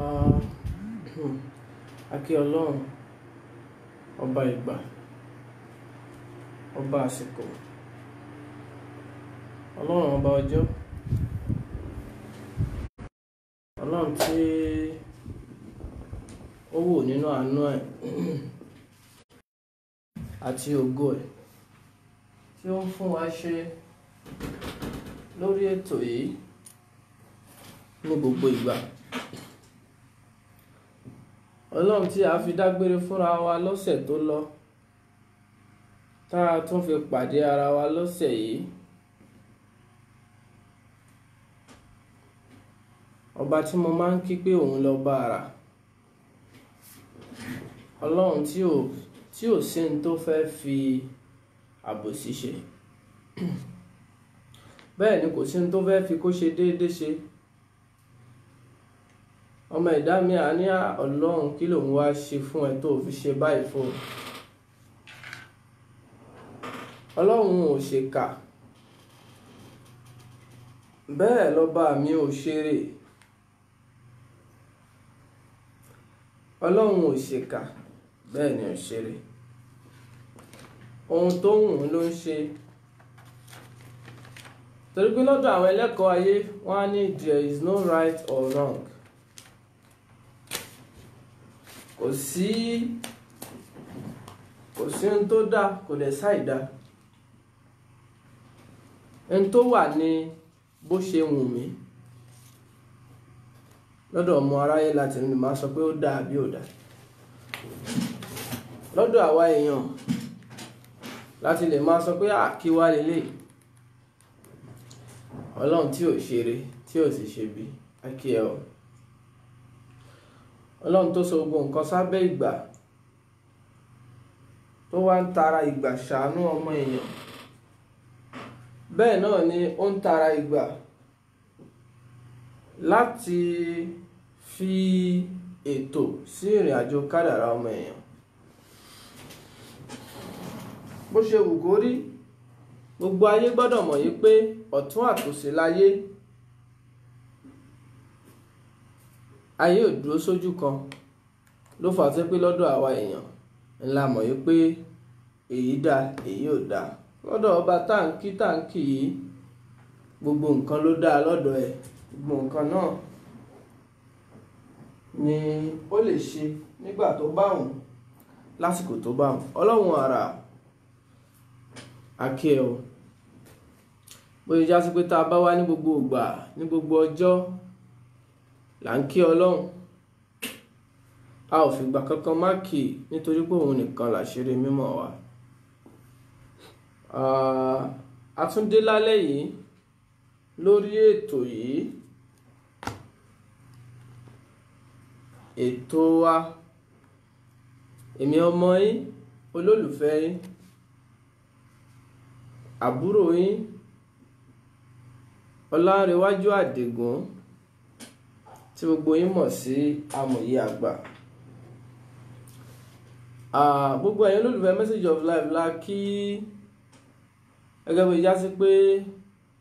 Ah, a kí Ọlọ́run, ọba ìgbà, ọba àsìkò, Ọlọ́run ọba ọjọ́, Ọlọ́run tí ó wò nínú àánú ẹ̀ àti ògo ẹ̀ tí ó ń fún wa ṣe lórí ètò yìí ní gbogbo ìgbà. Ọlọ́run tí a fi dágbére fúnra wa lọ́sẹ̀ tó lọ, tá a tún fi pàdé ara wa lọ́sẹ̀ yìí. Ọba tí mo máa ń kí pé òun lọ́ba àrà. Ọlọ́run tí ò sí ní tó fẹ́ fi àbòsí ṣe. Bẹ́ẹ̀ ni kò sí ní tó fẹ́ fi kó ṣe déédéé ṣe. Ọmọ ẹ̀dá mi a ní Ọlọ́run kí lòun wá ṣe fún ẹ tó fi ṣe báyìí fún un. Ọlọ́run ò ṣèkà, bẹ́ẹ̀ lọ́ba mi ò ṣeré. Ọlọ́run ò ṣèkà, bẹ́ẹ̀ ni ò ṣeré. Ohun tó wù ú ló ń ṣe. Torí pé lọ́dọ̀ àwọn ẹlẹ́kọ̀ọ́ ayé wọ́n á ní there is no right or wrong. Kò sí ohun tó dá, kò dẹ̀ sáìdá. Ohun tó wà ní bó ṣe wù mí. Lọ́dọ̀ ọmọ aráyé láti ní máa sọ pé ó dá àbí ò dá. Lọ́dọ̀ àwa èèyàn láti lè máa sọ pé kí wá lélẹ̀. Ọlọ́run tí ò ṣeré, tí ò sì ṣe bí, a kí ẹ o. Ọlọ́run tó so gbogbo nǹkan sábẹ́ ìgbà, tó wá ń tara ìgbà ṣàánú ọmọ èèyàn. Bẹ́ẹ̀ náà ni ó ń tara ìgbà láti fi ètò sí ìrìn àjò kádàrá ọmọ èèyàn. Bó ṣe wù kó rí, gbogbo ayé gbọ́dọ̀ mọ̀ yí pé ọ̀tún àtòsí láyé. Ayé ò dúró sójú kan, ló fà á pé lọ́dọ̀ àwa èèyàn ńlá mọ̀ yí pé èyí dá èyí ò dá. Lọ́dọ̀ ọba táǹkì yìí, gbogbo nǹkan ló dá lọ́dọ̀ ẹ̀. Gbogbo nǹkan náà ni ó lè ṣe nígbà tó bá wùn, lásìkò tó bá wùn. Ọlọ́run àrà, a kí ẹ o. Bó ṣe já sí pé tá a bá wá ní gbogbo ìgbà, ní gbogbo ọjọ́ là ń kí Ọlọ́run. A ò fìgbà kankan má kì í nítorí pé òun nìkan làṣírí mímọ́ wa. A tún dé lálẹ́ yìí lórí ètò yìí. Ètò wa, èmi ọmọ yín, olólùfẹ́ yín, àbúrò yín, Ọlánrewájú Àdìgún, tí gbogbo yín mọ̀ sí Amòye Àgbà. Gbogbo ẹ̀yin olólùfẹ́ Message of Life la kí gẹ́gẹ́ bí já sí pé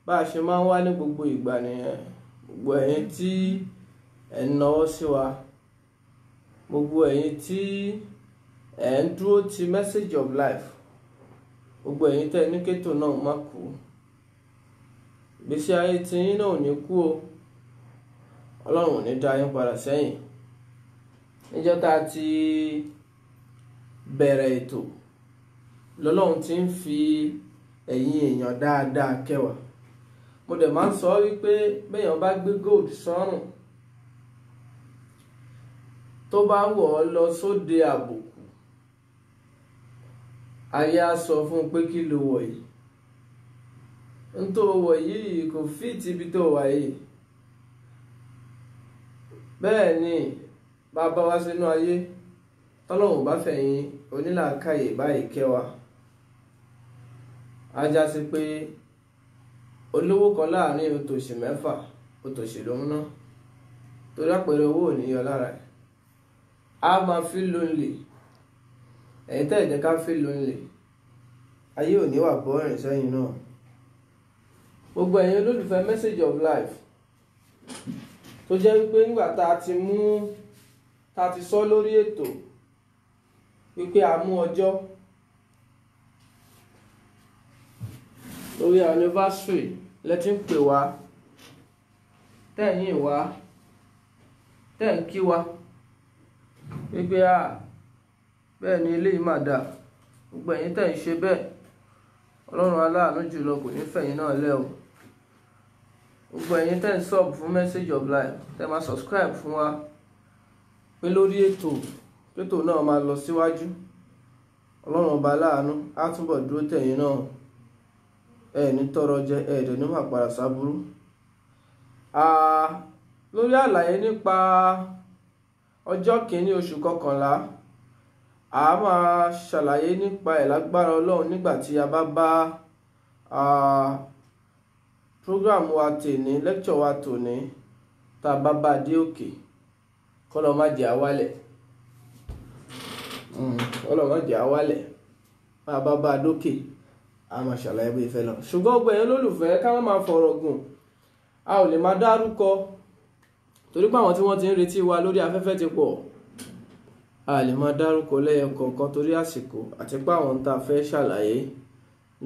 bá a ṣe máa ń wá ní gbogbo ìgbà nìyẹn. Gbogbo ẹ̀yin tí ẹ̀ ń nawọ́ sí wa, gbogbo ẹ̀yin tí ẹ̀ ń dúró ti Message of Life, gbogbo ẹ̀yin tẹ́ ní kétò náà má kú. Ìgbésí ayé tí yín náà ò ní kú o. Ọlọ́run ò ní dá yín padà sẹ́yìn. Níjọ́ tá a ti bẹ̀rẹ̀ ètò lọ́lọ́run ti ń fi ẹ̀yin èèyàn dáadáa kẹwàá. Mo dẹ̀ máa ń sọ wípé béèyàn bá gbé gold sọ́rùn tó bá wọ̀ ọ́ lọ sóde àbùkù, ayé á sọ fún un pé kí ló wọ̀ yìí. N tó wọ̀ yìí kò fìtì ibi tó wà yìí. Bẹ́ẹ̀ ni bàbá wá sínú ayé, tọ́lọ́run bá fẹ̀yìn onílàákàyè báyìí kẹwàá. A já sí pé olówó kan láàrin òtòṣì mẹ́fà, òtòṣì ló ń ná. Torí àpẹẹrẹ owó ò ní yọ lára ẹ̀. A máa feel lonely. Ẹ̀yin tẹ́ ẹ̀ jẹ́ ká feel lonely. Ayé ò ní wà boring sẹ́yìn náà. Gbogbo ẹ̀yin olólùfẹ́ Message of Life, tó jẹ́ wípé nígbà tá a ti sọ lórí ètò wípé a mú ọjọ́ lórí anniversary lẹ́tí ń pè wá tẹ̀yìn wá tẹ̀ ń kí wa wípé bẹ́ẹ̀ ni eléyìí mà dà gbogbo ẹ̀yin tẹ̀ ń ṣe bẹ́ẹ̀ ọlọ́run aláàánú jùlọ kò ní fẹ̀yìn náà lẹ́ o gbogbo ẹ̀yin tẹ̀ ń sub fún message of life tẹ̀ máa subscribe fún wa pé lórí ètò náà máa lọ síwájú ọlọ́run ọba aláàánú á túbọ̀ dúró tẹ̀yìn náà ní tọrọ jẹ ẹ̀ẹ́dẹ̀ ní máa padà sábúrú. Lórí àlàyé nípa ọjọ́ kìíní oṣù kọkànlá a máa ṣàlàyé nípa ẹ̀ lágbára ọlọ́run nígbà tí a bá bá program wa tèní lecture wa tòní tá a bá bá dé òkè kọ́lọ́ má jẹ́ àwálẹ̀ bá a bá dókè a máa ṣàlàyé bí ìfẹ́ lọ ṣùgbọ́n gbogbo ẹ̀yin olólùfẹ́ ká má máa fọ̀rọ̀ gùn a ò lè máa dárúkọ torí pé àwọn tí wọ́n ti ń retí wa lórí afẹ́fẹ́ ti pọ̀ a lè máa dárúkọ lẹ́yọ kọ̀ọ̀kan torí àsìkò àti pé àwọn tá a fẹ́ ṣàlàyé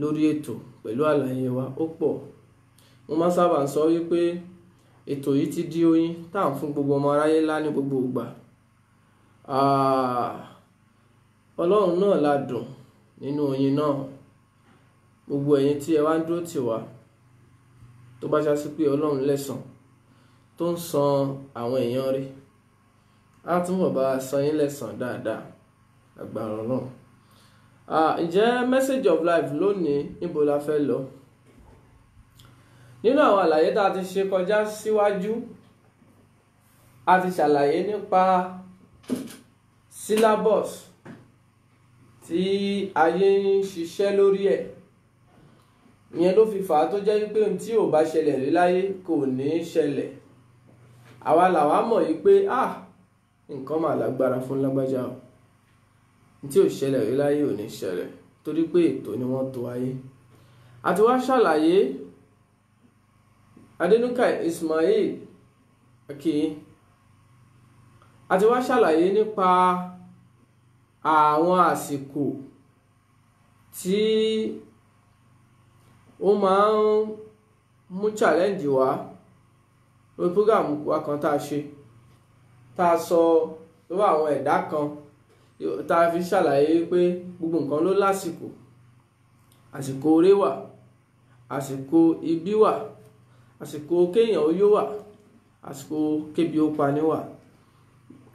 lórí ètò pẹ̀lú àlàyé wa ó pọ̀ mo máa sábà ń sọ wípé ètò yìí ti di oyin tá à ń fún gbogbo ọmọ aráyé lá ní gbogbo ìgbà ọlọ́run náà la dùn nínú oyin náà gbogbo ẹ̀yin tí ẹ wá ń dúró tì wá tó bá ṣásí pé ọlọ́run lẹ́san tó ń san àwọn èèyàn rí á túnbọ̀ bá san yín lẹ́san dáadáa agbára ọlọ́run. Ǹjẹ́ message of life lónìí níbo la fẹ́ lọ? Nínú àwọn àlàyé tá a ti ṣe kọjá síwájú a ti ṣàlàyé nípa syllabus tí ayé ń ṣiṣẹ́ lórí ẹ̀ ìyẹn ló fi fà á tó jẹ́ wípé ohun tí ò bá ṣẹlẹ̀ rí láyé kò ní ṣẹlẹ̀ àwa làwa mọ̀ yìí pé nǹkan mà lágbára fún lágbájá o tí ò ṣẹlẹ̀ rí láyé ò ní ṣẹlẹ̀ torí pé ètò ni wọ́n tò ayé àti wá ṣàlàyé Adénúkà Ismail àti wá ṣàlàyé nípa àwọn àsìkò tí ó máa ń mú challenge wá lórí program wa kan tá a ṣe tá a sọ lórí àwọn ẹ̀dá kan tá a fi ṣàlàyé pé gbogbo nǹkan ló lásìkò àsìkò oore wà àsìkò ibi wà àsìkò kéèyàn ó yó wà àsìkò kébi ó pani wà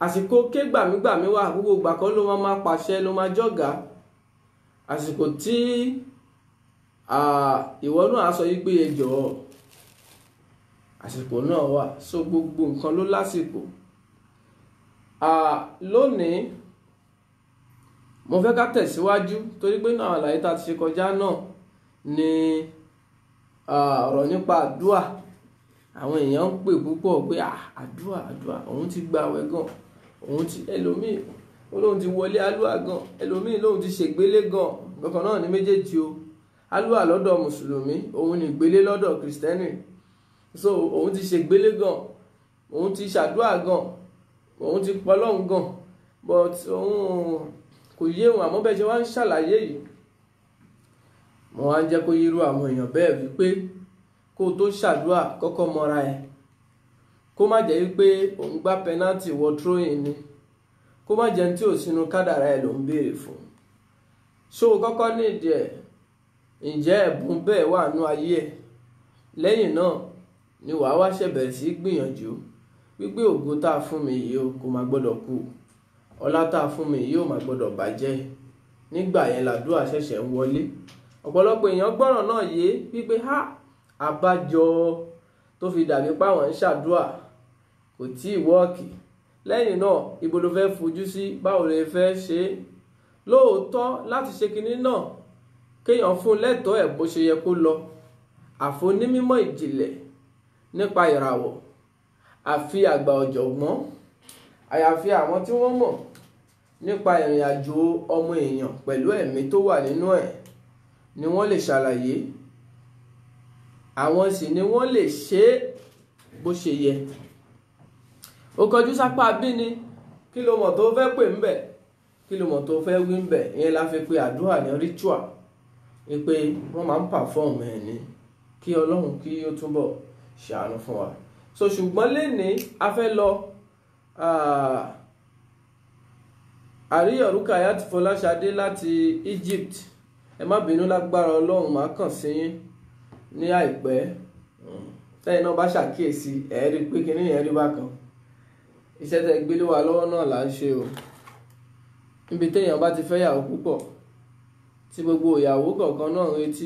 àsìkò ké gbàmígbàmí wà gbogbo ìgbà kan ló máa pàṣẹ ló máa jọ̀gá àsìkò tí ìwọ náà sọ yí pé ẹ jọ̀ọ́ àsìkò náà wà so gbogbo nǹkan ló lásìkò. Lónìí mo fẹ́ ká tẹ̀síwájú torí pé náà àlàyé tá a ti ṣe kọjá náà ni ọ̀rọ̀ nípa àdúà àwọn èèyàn ń pè púpọ̀ pé àdúà òun ti gba àwẹ̀ gan òun ti ẹlòmíì olóhun ti wọlé alúà gan ẹlòmíì lóhun ti ṣègbélé gan kankan náà ní méjèèjì o alúà lọ́dọ̀ mùsùlùmí òun ní ìgbélé lọ́dọ̀ kìrìsìtẹ́nì so òun ti ṣègbélé gan òun ti ṣàdúà gan òun ti pọlọ́hun gan but òun kò yé wọn àmọ́ bẹ́ẹ̀ ṣe wá ń ṣàlàyé yìí mo wá ń jẹ́ kó yírú àwọn èèyàn bẹ́ẹ̀ wípé kó tó ṣàdúà kọ́kọ́ mọ́ra ẹ̀ kó má jẹ́ wípé òun gbá penalty wọ throwing ni kó má jẹ́ tí ò sínú kádàrá ẹ̀ ló ń béèrè fún ṣó kọ́kọ́ nídìí ẹ̀ ǹjẹ́ ẹ̀bùn bẹ́ẹ̀ wà nú ayé ẹ̀ lẹ́yìn náà ni wàá wá ṣẹ̀bẹ̀rẹ̀ sí gbìyànjú wípé ògo tá a fún mi yìí kò má gbọ́dọ̀ kú ọlá tá a fún mi yìí ò má gbọ́dọ̀ bàjẹ́ nígbà yẹn làdúrà ṣẹ̀ṣẹ̀ ń wọlé ọ̀pọ̀lọpọ̀ èèyàn gbọ́rọ̀ náà yé wípé àbájọ tó fi dàbí páwọn ń ṣàdúrà kò tí ì wọ́ọ̀kì lẹ́yìn náà ibo ló fẹ́ fojú sí báwo lè fẹ́ ṣe é lóòótọ́ láti ṣe kinní náà kéèyàn fún lẹ́tọ̀ọ́ ẹ̀ bó ṣe yẹ kó lọ àfonímímọ̀ ìjìnlẹ̀ nípa ìràwọ̀ àfi àgbà ọ̀jọ̀gbọ́n àyàfi àwọn tí wọ́n mọ̀ nípa ìrìn àjò ọmọ èèyàn pẹ̀lú ẹ̀mí tó wà nínú ẹ̀ ni wọ́n lè ṣàlàyé àwọn sì ni wọ́n lè ṣe é bó ṣe yẹ ó kọjú sápá bí ni kí ló mọ̀ tó fẹ́ pè ń bẹ̀, kí ló mọ̀ tó fẹ́ wí ń bẹ̀. Ìyẹn la fi pe àdúrà ní ritual, ni pé wọ́n máa ń perform ẹ̀ ní kí Ọlọ́run kí ó túbọ̀ ṣàánú fún wa. So ṣùgbọ́n lénìí a fẹ́ lọ àríyọ̀ Rukayat Fọláṣadé láti Egypt. Ẹ má bínú, lágbára Ọlọ́run máa kàn sí yín ní àìpẹ́. Tẹ́yìn náà bá ṣàkíyèsí ẹ̀ẹ́rí pé kíní yẹn rí bákan. Iṣẹ́ tẹ́ gbélé wa lọ́wọ́ náà là ń ṣe o. Níbi téèyàn bá ti fẹ́ yàwó púpọ̀, tí gbogbo ìyàwó kọ̀ọ̀kan náà ń retí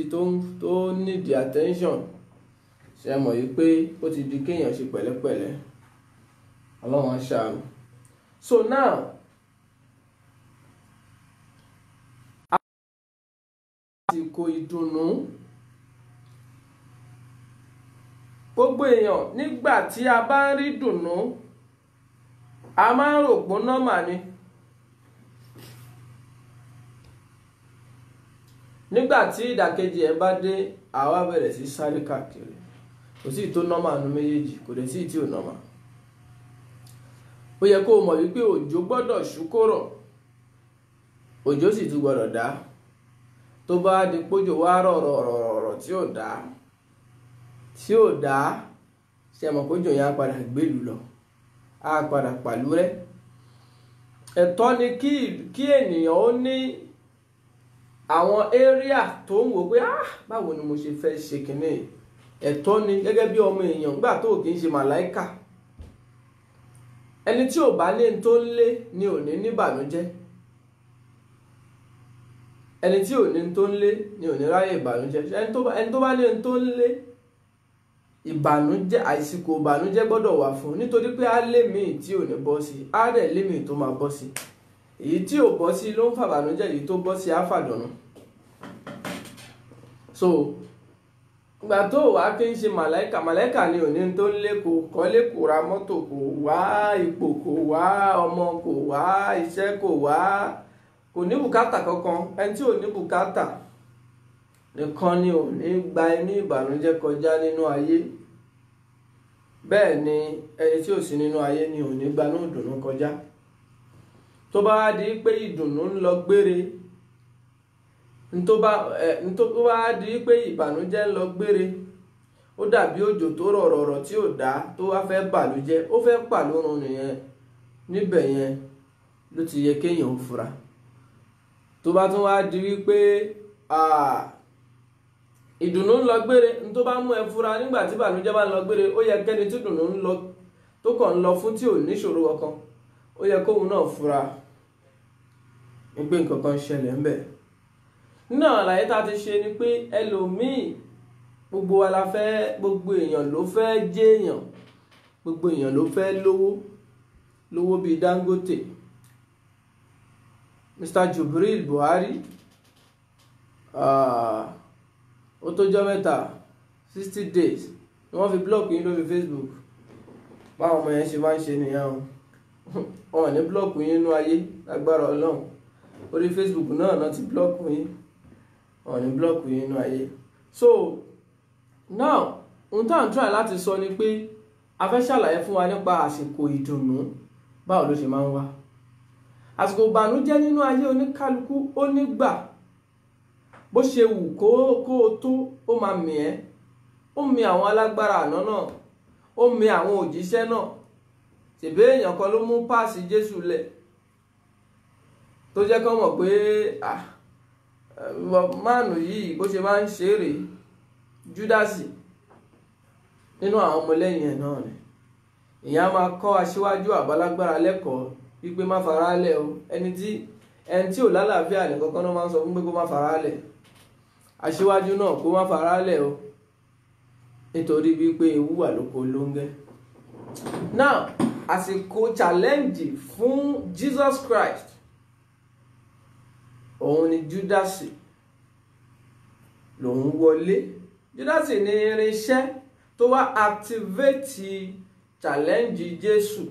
tó need attention, ṣe mọ̀ yìí pé ó ti di kéèyàn ṣe pẹ̀lẹ́pẹ̀lẹ́. Ọlọ́run á ṣàánú. So now, àsìkò ìdùnnú. Gbogbo èèyàn nígbà tí a bá ń rí dùnnú, a máa ń rò pé nọ́mà ni. Nígbà tí ìdàkejì ẹ̀ bá dé, àwa bẹ̀rẹ̀ sí sáré káàkiri. Kò sí tó nọ́mà nínú méjèèjì, kò dẹ̀ sí tí ò nọ́mà. Ó yẹ kó o mọ̀ wípé òjò gbọ́dọ̀ ṣú kó rọ̀, òjò sì tún gbọ́dọ̀ dá. Tó bá di pójò wá rọ̀rọ̀ tí ò dá, ṣe mọ̀ pójò yẹn á padà gbèlú lọ, á padà pàlú rẹ́. Ẹ̀tọ́ ni kí ènìyàn ó ní àwọn area tó ń wò pé báwo ni mo ṣe fẹ́ ṣe kinní. Ẹ̀tọ́ ni gẹ́gẹ́ bí ọmọ èèyàn nígbà tó kì í ṣe màláíkà. Ẹni tí ò bá ní tó ń lé ni ò ní níbànújẹ́. Ẹni tí ò ní tó ń lé ni ò ní ráyè ìbànújẹ́. Ẹni tó bá ní tó ń lé, ìbànújẹ́, àìsíkò ìbànújẹ́ gbọ́dọ̀ wà fún, nítorí pé á lé mi tí ò ní bọ́ sí, á dẹ̀ lé mi tó máa bọ́ sí. Èyí tí ò bọ́ sí ló ń fàbànújẹ́, èyí tó bọ́ sí á fàdùnnú. So ìgbà tó wà kí n ṣe màláíkà ni ò ní tó ń lé, kò kọ́lé, kò ra mọ́tò, kò wá ipò, kò wá ọmọ, kò wá iṣẹ́, kò ní bùkátà kankan. Ẹni tí ò ní bùkátà nìkan ni ò ní gba inú ìbànújẹ́ kọjá nínú ayé. Bẹ́ẹ̀ ni ẹni tí ò sí nínú ayé ni ò ní gba inú ìdùnnú kọjá. Tó bá di pé ìdùnnú ń lọ gbére, tó bá di pé ìbànújẹ́ ń lọ gbére, ó dàbí òjò tó rọ̀rọ̀ tí ò dá, tó wá fẹ́ bàlújẹ́, ó fẹ́ pàlórun nìyẹn. Níbẹ̀ yẹn ló ti yẹ kéèyàn ó fura. Tó bá tún wá di wípé ìdùnnú ń lọ gbére, tó bá mú ẹ fura nígbà tí ìbànújẹ́ bá ń lọ gbére, ó yẹ kẹ́ni tí ìdùnnú ń lọ tó kàn ń lọ fún tí ò níṣòro kankan, ó yẹ kóhun náà fura wípé nǹkan kan ṣẹlẹ̀ ń bẹ̀. Nínú àlàyé tá a ti ṣe ni pé ẹlòmíì, gbogbo wa la fẹ́, gbogbo èèyàn ló fẹ́ jẹ́ èèyàn, gbogbo èèyàn ló fẹ́ lówó bíi Dangote. Mr. Jubril Buhari, ó tó jọ́ mẹ́ta, 60 days ni wọ́n fi block yín lórí Facebook. Báwọn ọmọ yẹn ṣe máa ń ṣe nìyẹn o. Wọn ní block yín nínú ayé, lágbára Ọlọ́run. Orí Facebook náà ti block yín, wọn ní block yín nínú ayé. So now, ohun tá à ń try láti sọ ni pé a fẹ́ ṣàlàyé fún wa nípa àsìkò ìdùnnú, báwo ló ṣe máa ń wá. Àsìkò ìbànújẹ́ nínú ayé oníkálukú ó nígbà. Bó ṣe wù kó o tó, ó máa mì ẹ́. Ó mì àwọn alágbára àná náà, ó mì àwọn òjíṣẹ́ náà. Ṣèbí èèyàn kan ló mú páàsì Jésù lẹ̀, tó jẹ́ kó mọ̀ pé máàlù yìí bó ṣe máa ń ṣe rèé. Júdásì nínú àwọn ọmọlẹ́yìn ẹ̀ náà ni. Ìyẹn á máa kọ́ aṣíwájú àbálágbára lẹ́kọ̀ọ́ wípé má fara lẹ̀ o. Ẹni tí ò lálàáfíà nìkan kan náà máa ń sọ fún pé kó má fara lẹ̀. Aṣíwájú náà kó má fara lẹ̀ o, nítorí wípé ewu wà lóko lóńgẹ́. Now, àsìkò challenge fún Jesus Christ, òun ni Júdásì lòun wọlé. Júdásì ní irinṣẹ́ tó wá activate challenge Jésù.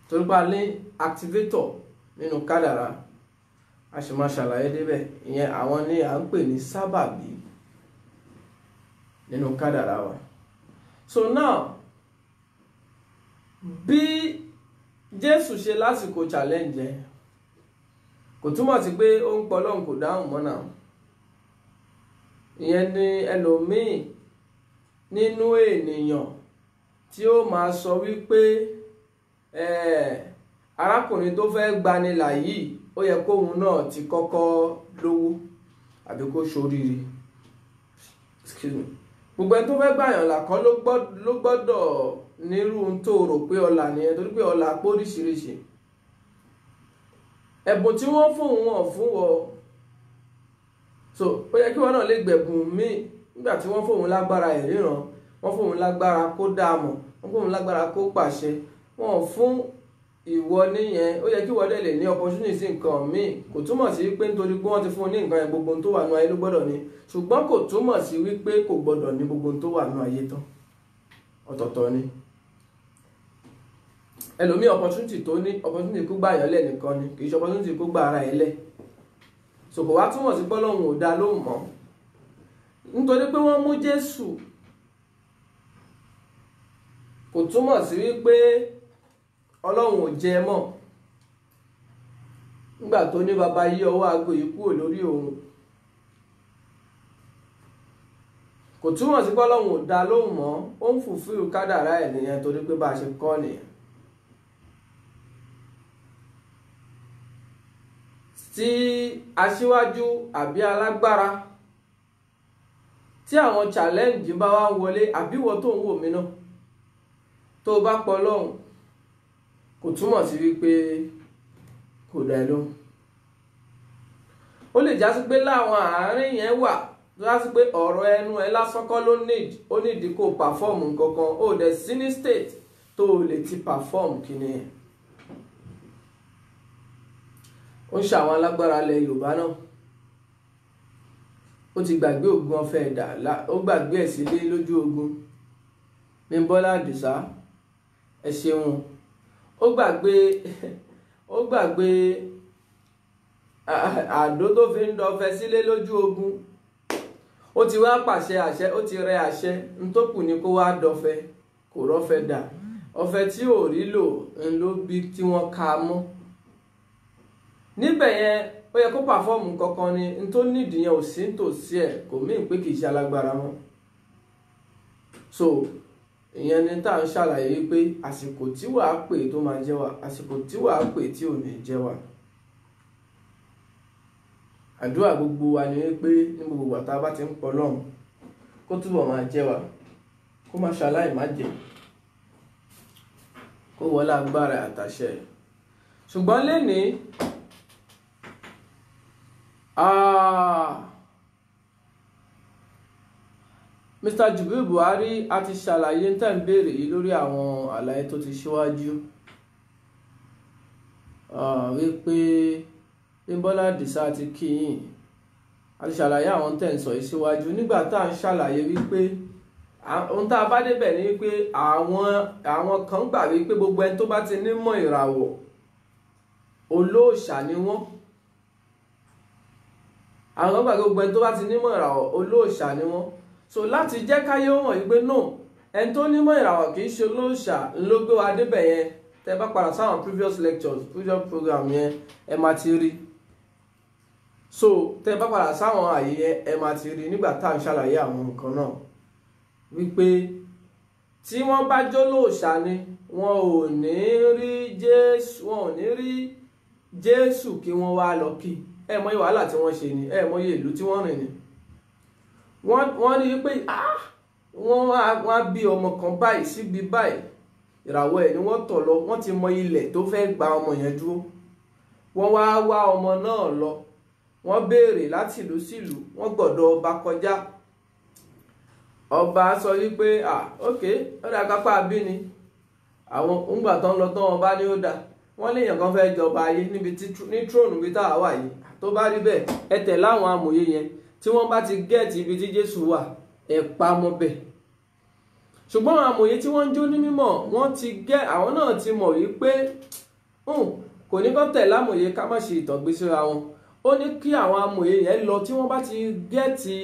Torí pa ní activator nínú kádàrá, a sì máa ṣàlàyé débẹ̀. Ìyẹn àwọn ni à ń pè ní sábàbí nínú kádàrá wa. So now, bí Jésù ṣe lásìkò challenge kò túmọ̀ sí pé ó ń pọ̀ Ọlọ́run kò dáhùn mọ́ náà. Ìyẹn ni ẹlòmíì nínú ènìyàn tí ó máa sọ wípé arákùnrin tó fẹ́ gbanilà yìí ó yẹ kóhun náà ti kọ́kọ́ lówó àbí kó ṣoríire. Gbogbo ẹni tó fẹ́ gbàyàn là kọ́ ló gbọ́dọ̀ nírú tó rò pé ọlà nìyẹn, torí pé ọlà pé oríṣiríṣi. Ẹ̀bùn tí wọ́n fún wọn fún wọ, so ó yẹ kí wọ́n náà lè gbẹ̀bùn míì nígbà tí wọ́n fóun lágbára ìríran, wọ́n fóun lágbára kó dáàmọ̀, wọ́n fóun lágbára kó pàṣẹ, wọ́n fún ìwọ níyẹn. Ó yẹ kí wọ́n dẹ̀ lè ní opportunity nǹkan míì. Kò túmọ̀ sí wípé nítorí pé wọ́n ti fún ní nǹkan yẹn gbogbo tó wà nínú ayé ló gbọ́dọ̀ ní, ṣùgbọ́n kò túmọ̀ sí wípé kò gbọ́dọ̀ ní gbogbo tó wà nínú ayé tán. Ọ̀tọ̀ọ̀tọ̀ ni. Ẹlòmíì opportunity tó ní, opportunity kó gbà yàn lẹ̀ nìkan ni, kì í ṣe opportunity kó gbà ara ẹ̀ lẹ̀. So kò wá túmọ̀ sí pé Ọlọ́run ò dá lóhùn mọ́, nítorí pé wọ́n mú Jésù. Kò túmọ̀ sí wípé Ọlọ́run ò jẹ mọ́ nígbà tó ní bàbá yí ọwọ́ aago yìí kúrò lórí òun. Kò túmọ̀ sí pé Ọlọ́run ò dá lóhùn mọ́, ó ń fulfill kádàrá ẹ̀ nìyẹn, torí pé bá a ṣe kọ́ nìyẹn. Tí aṣíwájú àbí alágbára tí àwọn challenge bá wá wọlé, àbí wọ́n tó ń wò mí náà tó bá pọ̀ Ọlọ́run, kò túmọ̀ sí wípé kò dá ẹ lóhùn. Ó lè jásí pé láwọn àárín yẹn wà tó jásí pé ọ̀rọ̀ ẹnu ẹ lásán kọ́ ló ó nídi kó perform nǹkankan, ó dẹ̀ sí ní state tó lè ti perform kíni yẹn. Ó ń ṣàwọn alágbára ilẹ̀ Yorùbá náà. Ó ti gbàgbé ogun ọ̀fẹ́ ẹ̀dá, ó gbàgbé ẹ̀ sílé lójú ogun. Bímbọ́lá Àdìsá, ẹ ṣeun. Ó gbàgbé àdó tó fi ń dọ̀fẹ́ sílé lójú ogun. Ó ti wá pàṣẹ àṣẹ, ó ti rẹ àṣẹ, n tó kù ni kó wá dọ̀fẹ́, kò rọ́fẹ́ dà. Ọ̀fẹ́ tí ò rí lò ń ló bí tí wọ́n ka mọ́. Níbẹ̀ yẹn ó yẹ kó pàfọ́ọ̀mù kankan ni, n tó nídìí yẹn ò sí nítòsí ẹ̀, kò mí pé kì í ṣe alágbára mọ́. So ìyẹn ni tá à ń ṣàlàyé wípé àsìkò tí wàá pè tó máa jẹ́ wà, àsìkò tí wàá pè tí ò ní jẹ́ wà. Àdúrà gbogbo wa ni wípé ní gbogbo ìgbà tá a bá ti ń pọ̀ Ọlọ́run kó túbọ̀ máa jẹ́ wà, kó má ṣaláì má jẹ́, kó wọlé agbára àtàṣẹ. Ṣùgbọ́n lénìí Mr. Jubril Buhari a ti ṣàlàyé ń tẹ̀ ń béèrè yìí lórí àwọn àlàyé tó ti ṣíwájú, wípé Bímbọ́lá Àdìsá ti kí yín, a ti ṣàlàyé àwọn tẹ̀ ń sọ yìí síwájú. Nígbà tá à ń ṣàlàyé wípé ohun tá a bá débẹ̀ ni wípé àwọn kan gbà wípé gbogbo ẹni tó bá ti nímọ̀ ìràwọ̀ olóòṣà ni wọ́n. Àwọn gbà gbogbo ẹni tó bá ti nímọ̀ ìràwọ̀ olóòṣà ni wọ́n. So láti jẹ́ káyé wọ̀n yìí pé no, ẹni tó nímọ̀ ìràwọ̀ kì í ṣe olóòṣà ló gbé wa débẹ̀ yẹn. Tẹ́ bá padà sáwọn previous lectures, previous program yẹn ẹ máa ti rí. So tẹ́ bá padà sáwọn àyè yẹn ẹ máa ti rí nígbà tá à ń ṣàlàyé àwọn nǹkan náà wípé tí wọ́n bá jólóòṣà ni wọn ò ní rí Jésù kí wọ́n wá lọ kí. Ẹ mọ̀ iye wàhálà tí wọ́n ṣe ni, ẹ mọ̀ iye ìlú tí wọ́n rìn ni. Wọ́n rí pé wọ́n á bí ọmọ kan báyìí síbi báyìí, ìràwọ̀ ẹ̀ ni wọ́n tọ̀ lọ, wọ́n ti mọ ilẹ̀ tó fẹ́ gba ọmọ yẹn dúró. Wọ́n wá ọmọ náà lọ, wọ́n béèrè láti ìlú sí ìlú, wọ́n gbọ́dọ̀ ọba kọjá. Ọba sọ wípé ok, ó dá kápá bí ni àwọn ńgbà tó ń lọ tán ọba ní ó dá. Wọ́n léèyàn kan fẹ́ jọba ayé níbi ní tróònù bí táwa wà yìí. Tó bá rí bẹ́ẹ̀ ẹ tẹ̀lé àwọn amòye yẹn, tí wọ́n bá ti gẹ́ẹ̀tì ibi tí Jésù wà ẹ pa mọ́ bẹ́ẹ̀. Ṣùgbọ́n àwọn amòye tí wọ́n ń jó ní mímọ̀, àwọn náà ti mọ̀ wípé kò ní kó tẹ̀lé amòye ká má ṣe ìtọ̀gbé síra wọn. Ó ní kí àwọn amòye yẹn lọ, tí wọ́n bá ti gẹ́ẹ̀tì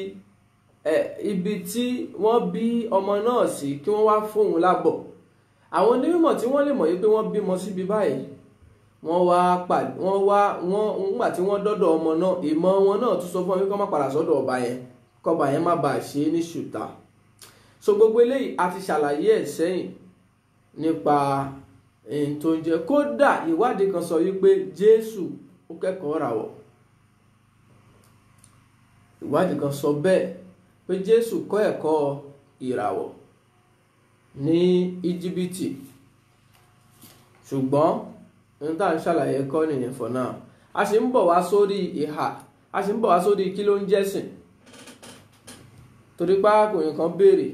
ibi tí wọ́n bí ọmọ náà sí kí wọ́n wá fóun lábọ̀. àwọn onímọ̀ tí wọ́n lè mọ̀ yìí pé wọ́n bímọ síbi báyìí wọ́n nígbà tí wọ́n dọ́dọ̀ ọmọ náà, ìmọ̀ wọn náà tún sọ fún wọn pé kó má padà sọ́dọ̀ ọba yẹn, kọ́ba yẹn má bàa ṣe é ní ṣùtá. So gbogbo eléyìí a ti ṣàlàyé ẹ̀ sẹ́yìn nípa ẹni tó ń jẹ́. Kódà ìwádìí kan sọ wípé Jésù ó kẹ́kọ̀ọ́ ìràwọ̀. Ìwádìí kan sọ bẹ́ẹ̀ pé Jésù kọ́ ẹ̀kọ́ ìràwọ̀ ní Íjíbítì, ṣùgbọ́n ohun tá à ń ṣàlàyé kọ́ nìyẹn for now. A sì ń bọ̀ wá sórí ìhà, a sì ń bọ̀ wá sórí kí ló ń jẹ́sìn, torí pé arákùnrin kan béèrè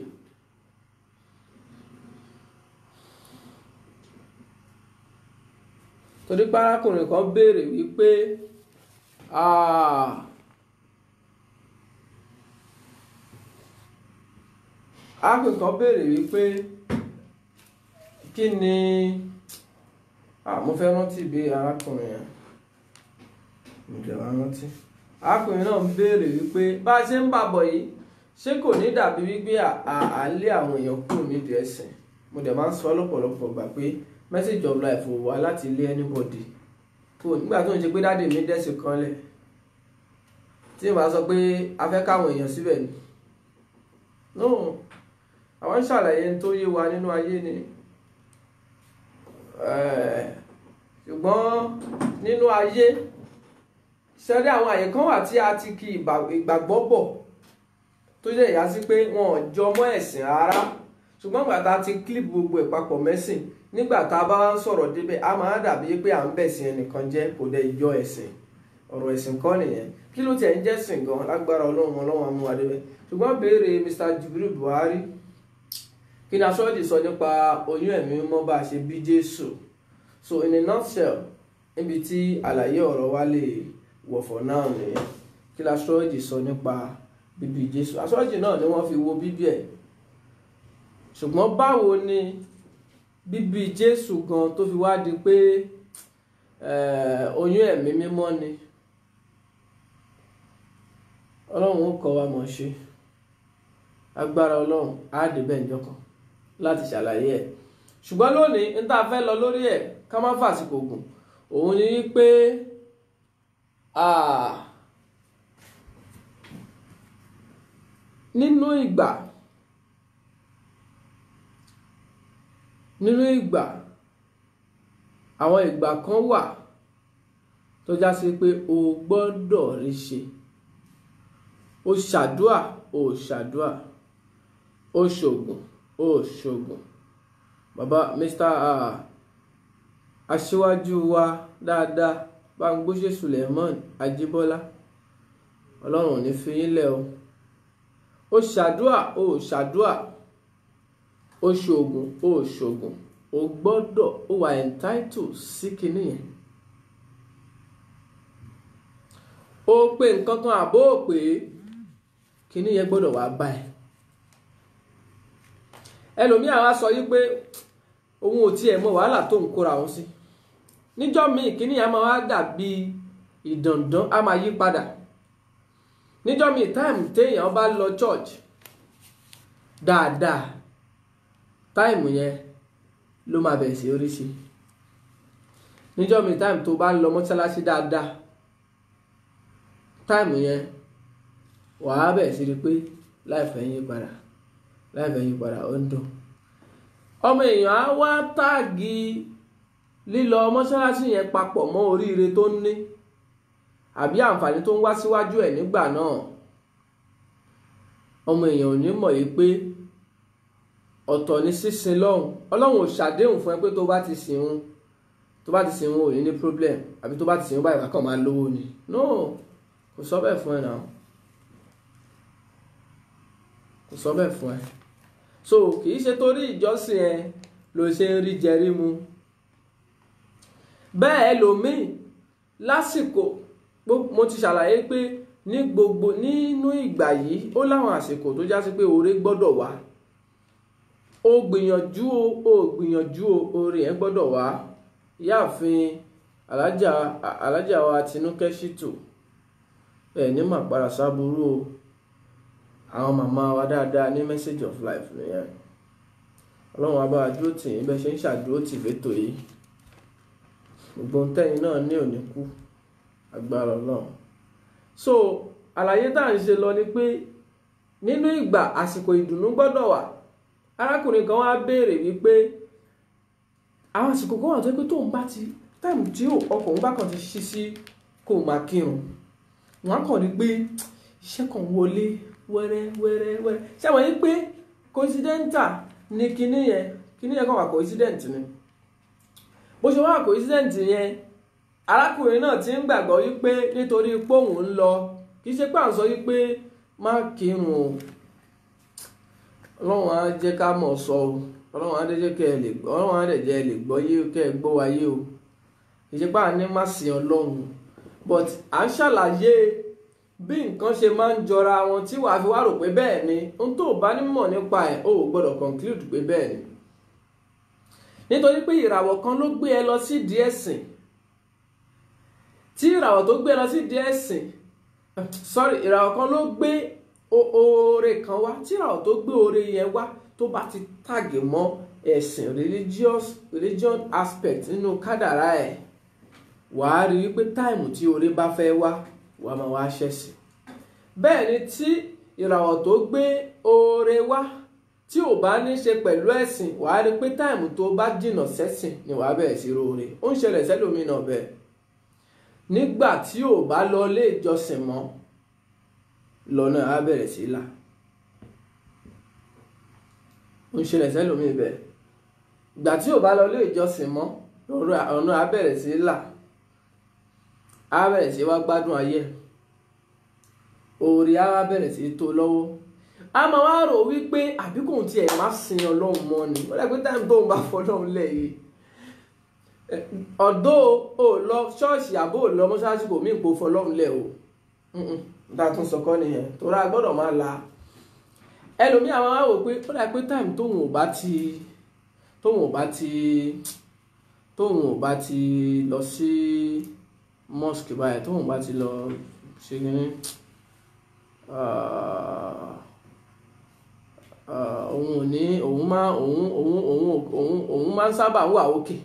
wípé kí ni mo fẹ́ rántí ìbéèrè arákùnrin yẹn, arákùnrin náà ń béèrè wípé bá a ṣe ń bàbọ̀ yìí ṣé kò ní dàbí wípé à ń lé àwọn èèyàn kúrò nídìí ẹ̀sìn. Mo dẹ̀ máa ń sọ lọ́pọ̀lọpọ̀ gbà pé message of life ò wá láti lé anybody kúrò. Nígbà tó ń ṣe pé dáàdì mi dẹ́sìn kan lẹ̀ tí n bá sọ pé a fẹ́ káwọn èèyàn síbẹ̀ ni, no, àwọn ń ṣàlàyé tó yé wa nínú ayé ni. Ṣùgbọ́n nínú ayé ṣẹ́rí àwọn àyè kan wà tí a ti kí ìgbàgbọ́ bọ̀ tó jẹ́ ìyá sí pé wọn ò jọ mọ́ ẹ̀sìn rárá, ṣùgbọ́n nígbà tá a ti clip gbogbo ẹ̀ papọ̀ mẹ́sìn, nígbà tá a bá ń sọ̀rọ̀ débẹ̀ a máa dàbí pé à ń bẹ̀sìn ẹnìkan jẹ́, kò dẹ̀ ìjọ ẹ̀sìn. Ọ̀rọ̀ ẹ̀sìn kọ́ nìyẹn. Kí ló tiẹ̀ ń jẹ́sìn gan? Lágbára Ọlọ́run amú wa débẹ̀. Ṣùgbọ́n béèrè Mr. Jibril Buhari, kí ni astrology sọ nípa oyún ẹ̀mí mímọ́ bá a ṣe bí Jésù? So in a nutshell, níbi tí àlàyé ọ̀rọ̀ wa lè wọ̀ for now nìyẹn. Kí ni astrology sọ nípa bíbí Jésù? Astrology náà ni wọ́n fi wo bíbí ẹ̀. Ṣùgbọ́n báwo ni bíbí Jésù gan tó fi wá di pé oyún ẹ̀mí mímọ́ ni? Ọlọ́run ó kọ́ wa mọ̀ ṣe. Agbára Ọlọ́run á débẹ̀ ńjọ́ kan láti ṣàlàyé ẹ̀. Ṣùgbọ́n lónìí n tá fẹ́ lọ lórí ẹ̀ ká má fàsìkò gùn, òun ni wípé nínú ìgbà àwọn ìgbà kan wà tó já sí pé o gbọ́dọ̀ rí ṣe. O ṣàdúà, o ṣàdúà, o ṣògùn, o ṣògùn. Bàbá Mr. Aṣíwájú wa dáadáa Bámgbóṣé Suleiman Ajíbọ́lá, Ọlọ́run ò ní fi yín lẹ̀ o. O ṣàdúà, o ṣàdúà, o ṣògùn, o ṣògùn. O gbọ́dọ̀, o wà entitled sí kinní yẹn. O pé nǹkan kan àbó pé kinní yẹn gbọ́dọ̀ wá bá ẹ. Ẹlòmíà wá sọ yí pé òun ò tiẹ̀ mọ wàhálà tó ń kóra òun sí. Níjọ́ míì kinní yẹn máa wá dàbí ìdàndán, á máa yí padà. Níjọ́ míì táìmù téèyàn bá lọ church dáadáa, táìmù yẹn ló máa bẹ̀rẹ̀ sí orí sí. Níjọ́ míì táìmù tó bá lọ mọ́sálásí dáadáa, táìmù yẹn wàá bẹ̀rẹ̀ sí rí pé láìfẹ́ yín padà ó ń dùn. Ọmọ èèyàn á wá táàgì lílọ mọ́sálásí yẹn papọ̀ mọ́ oríire tó ń ní àbí àǹfààní tó ń wá síwájú ẹ̀ nígbà náà. Ọmọ èèyàn ò ní mọ̀ yìí pé ọ̀tọ̀ ní sísin lọ́hùn. Ọlọ́run ò ṣàdéhùn fún ẹ pé tó bá ti sìn òun ò ní ní problem, àbí tó bá ti sìn òun báyìí wá kàn máa lówó ni. No, kò sọ bẹ́ẹ̀ fún ẹ náà. Kò sọ bẹ́ẹ̀ fún ẹ. So kì í ṣe torí ìjọsìn ẹ ló ṣe ń rí jẹrí mu. Bẹ́ẹ̀ ẹlòmíì lásìkò, mo ti ṣàlàyé pé nínú ìgbà yìí ó láwọn àsìkò tó já sí pé oore gbọ́dọ̀ wá. O gbìyànjú oore yẹn gbọ́dọ̀ wá. Ìyáàfin alájà wa Tinúkẹ́ Ṣítù, ẹ̀ ní màpàrà sábúrú o. Àwọn màmá wa dáadáa ní message of life nìyẹn. ọlọ́run á bá wa dúró tì yín bẹ́ẹ̀ ṣe ń ṣàdúró tì fétò yìí, gbogbo tẹ́yin náà ní òní kú agbára ọlọ́run. So àlàyé tá à ń ṣe lọ ni pé nínú ìgbà àsìkò ìdùnnú gbọ́dọ̀ wà. Arákùnrin kan wá béèrè wípé àwọn àsìkò kan wà tó pé tóun bá ti táìmù tí ọkọ̀ bá kàn ti ṣí sí kó máa kírun, wọn á kàn ní pé iṣẹ́ kan wọlé wẹ́rẹ́ ṣé wọ́n yí pé coincidental ni kíní yẹn kàn wà coincident ni. Bó ṣe wá coincident yẹn, arákùnrin náà ti ń gbàgbọ́ wípé nítorí pé òun ń lọ, kì í ṣe pé à ń sọ wípé má kírun o, ọlọ́run á jẹ́ ká mọ̀ sọ o, ọlọ́run á jẹ́ kẹ́ ẹ lè gbọ́, ọlọ́run á jẹ́ ẹ lè gbọ́ yé kẹ́ ẹ gbọ́ wáyé o, kì í ṣe pé à ní má sìn ọlọ́run, but à ń ṣàlàyé bí nǹkan ṣe máa ń jọra wọn tí wàá fi wá rò pé bẹ́ẹ̀ ni. Ohun tó bá nímọ̀ nípa ẹ̀ o ò gbọ́dọ̀ conclude pé bẹ́ẹ̀ ni, nítorí pé ìràwọ̀ kan ló gbé ẹ lọ sí ìdí ẹ̀sìn, tí ìràwọ̀ tó gbé ẹ lọ sí ìdí ẹ̀sìn ìràwọ̀ kan ló gbé oore kan wá, tí ìràwọ̀ tó gbé oore yẹn wá tó bá ti tàgé mọ́ ẹ̀sìn religion aspect nínú kádàrá ẹ̀, wàá rí wípé táìmù tí oore bá fẹ́ wá wàá máa wá ṣẹ̀sìn. Bẹ́ẹ̀ ni tí ìràwọ̀ tó gbé oore wá tí ò bá ní ṣe pẹ̀lú ẹ̀sìn, wàá rí pé táìmù tó bá jìnnà sẹ́sìn ni wàá bẹ̀rẹ̀ sí róore. Ó ń ṣẹlẹ̀ sẹ́lòmínà bẹ́ẹ̀ nígbà tí ò bá lọ ilé ìjọsìn mọ́ lọ́nà á bẹ̀rẹ̀ sí là. Ó ń ṣẹlẹ̀ sẹ́lòmí bẹ́ẹ̀, ìgbà tí ò bá lọ ilé ìjọsìn mọ́ ọ̀nà á bẹ̀rẹ̀ sí là, á bẹ̀rẹ̀ sí wá gbádùn ayé, oore á wá bẹ̀rẹ̀ sí tó lọ́wọ́. A máa wá rò wípé àbí kò tiẹ̀ má sin ọlọ́run mọ́ ni, ó dàgbé táìmù tóun bá fọlọ́run lẹ̀ yìí, ọ̀dọ́ ò lọ ṣọ́ọ̀ṣì àbó ò lọ mọ́ṣáláṣí kò mí ìpò fọlọ́run lẹ̀ o, dá tún sọkọ́ nìyẹn, torí a gbọ́dọ̀ máa la. Ẹlòmí àwọn máa wò pé ó dàgbé táìmù tóun ò bá ti lọ sí mosque báyìí, tóun bá ti lọ ṣe ní òun máa ń sábà wà òkè.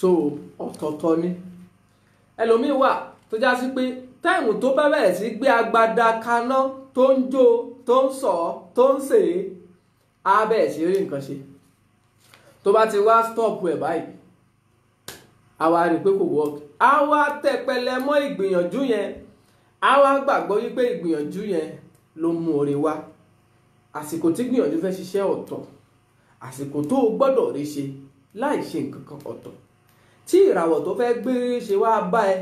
So ọ̀tọ̀ọ̀tọ̀ ni. Ẹlòmíì wà tó já sí pé táìmù tó bá bẹ̀rẹ̀ sí gbé agbada kaná tó ń jó tó ń sọ tó ń sè é, á bẹ̀rẹ̀ sí rí nǹkan ṣe. Tó bá ti wá stop ẹ̀ báyìí, a wá rí pé kò work, a wá tẹpẹlẹ mọ́ ìgbìyànjú yẹn, a wá gbàgbọ́ wípé ìgbìyànjú yẹn ló mú oore wá. Àsìkò tí gbìyànjú fẹ́ ṣiṣẹ́ ọ̀tọ̀, àsìkò tó gbọ́dọ̀ rí ṣe láì ṣe nǹkan kan ọ̀tọ̀. Tí ìràwọ̀ tó fẹ́ gbé ṣe wá bá ẹ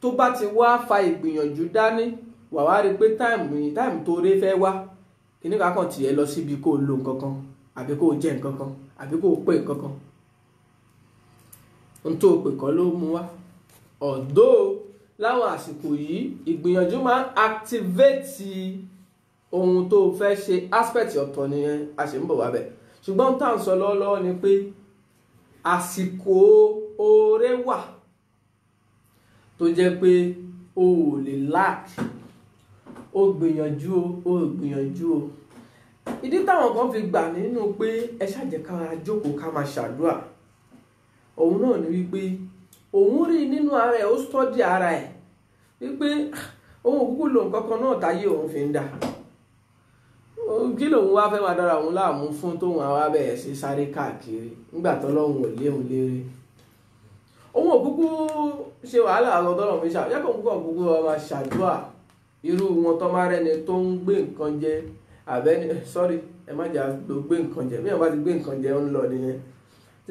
tó bá ti wá fa ìgbìyànjú dání, wà wá rí pé táìmù tó rí fẹ́ wá kíní kankan tiẹ̀ lọ síbi kó lo nǹkan kan àbí kó jẹ nǹkan kan àbí kó pè nǹkan kan. Ohun tó pè kọ́ ló mú wá. Ọ̀dọ́ láwọn àsìkò yìí ìgbìyànjú máa ń activate ohun tó fẹ́ ṣe, aspect ọ̀tọ̀ nìyẹn, a sì ń bọ̀ wá bẹ̀. Ṣùgbọ́n tá à ń sọ lọ́wọ́lọ́wọ́ ni pé àsìkò oore wà tó jẹ́ pé o ò lè lack, o gbìyànjú o. Ìdí táwọn kan fi gbà nínú pé ẹ ṣàjẹ́ ká jókòó ká máa ṣàdúrà, òun náà ni wípé òun rí nínú ara ẹ̀, ó study ara ẹ̀ wípé òun kúkú lo nǹkan kan náà táyé òun fi ń dà, kí lòun wá fẹ́ máa dára òun láàmú fún tóun àwa bẹ̀rẹ̀ sí sáré káàkiri nígbà tọ́lọ́run ò lé òun léré. Òun ò kúkú ṣe wàhálà àwọn tọ́lọ́run fi ṣàdúrà, yẹ́kọ̀ọ́ kúkú máa ṣàdúrà. Irú wọn tó máa rẹ́ni tó ń gbé nǹkan jẹ àbẹ́ni ẹ má jà ló gbé nǹkan jẹ, bí wọ́n bá ti gbé nǹkan jẹ ń lọ nìyẹn.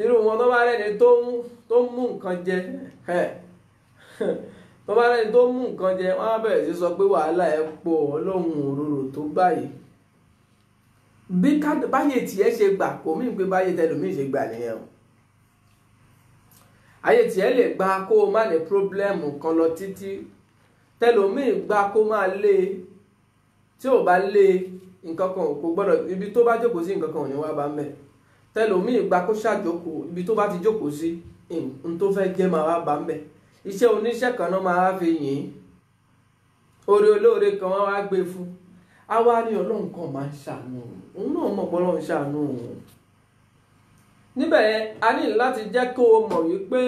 Irú wọn tó máa rẹ́ni tó ń mú nǹkan jẹ tó bá rẹ́ni tó ń mú nǹkan jẹ, wọ́n á bẹ̀rẹ̀ sí sọ pé wàhálà ẹ̀ pọ̀, ọlọ́run òróró tó báyìí. Bí báyé tiẹ̀ ṣe gbà kò mí pé báyé tẹlòmíì ṣe gbà nìyẹn o. Ayé tiẹ̀ lè gba kó o má ní pírọ́blẹ́mù kan lọ títí, tẹlòmíì gba kó máa lé, tí ò bá lé nǹkan kan kò gbọ́dọ̀, ibi tó bá jókòó sí nǹkan kan ò ní wá bá ń bẹ̀. Tẹlòmíì gba kó ṣàjókòó, ibi tó bá ti jókòó sí n tó fẹ́ jẹ́ máa wá bá ń bẹ̀. Iṣẹ́ oníṣẹ́ kan náà máa fi yìn, oore olóore kan wọ́n wá gbé fún. á wá ní ọlọ́run kan máa ń ṣàánú òun náà mọ̀ pé ọlọ́run ṣàánú òun. Níbẹ̀ a ní láti jẹ́ kó o mọ̀ wípé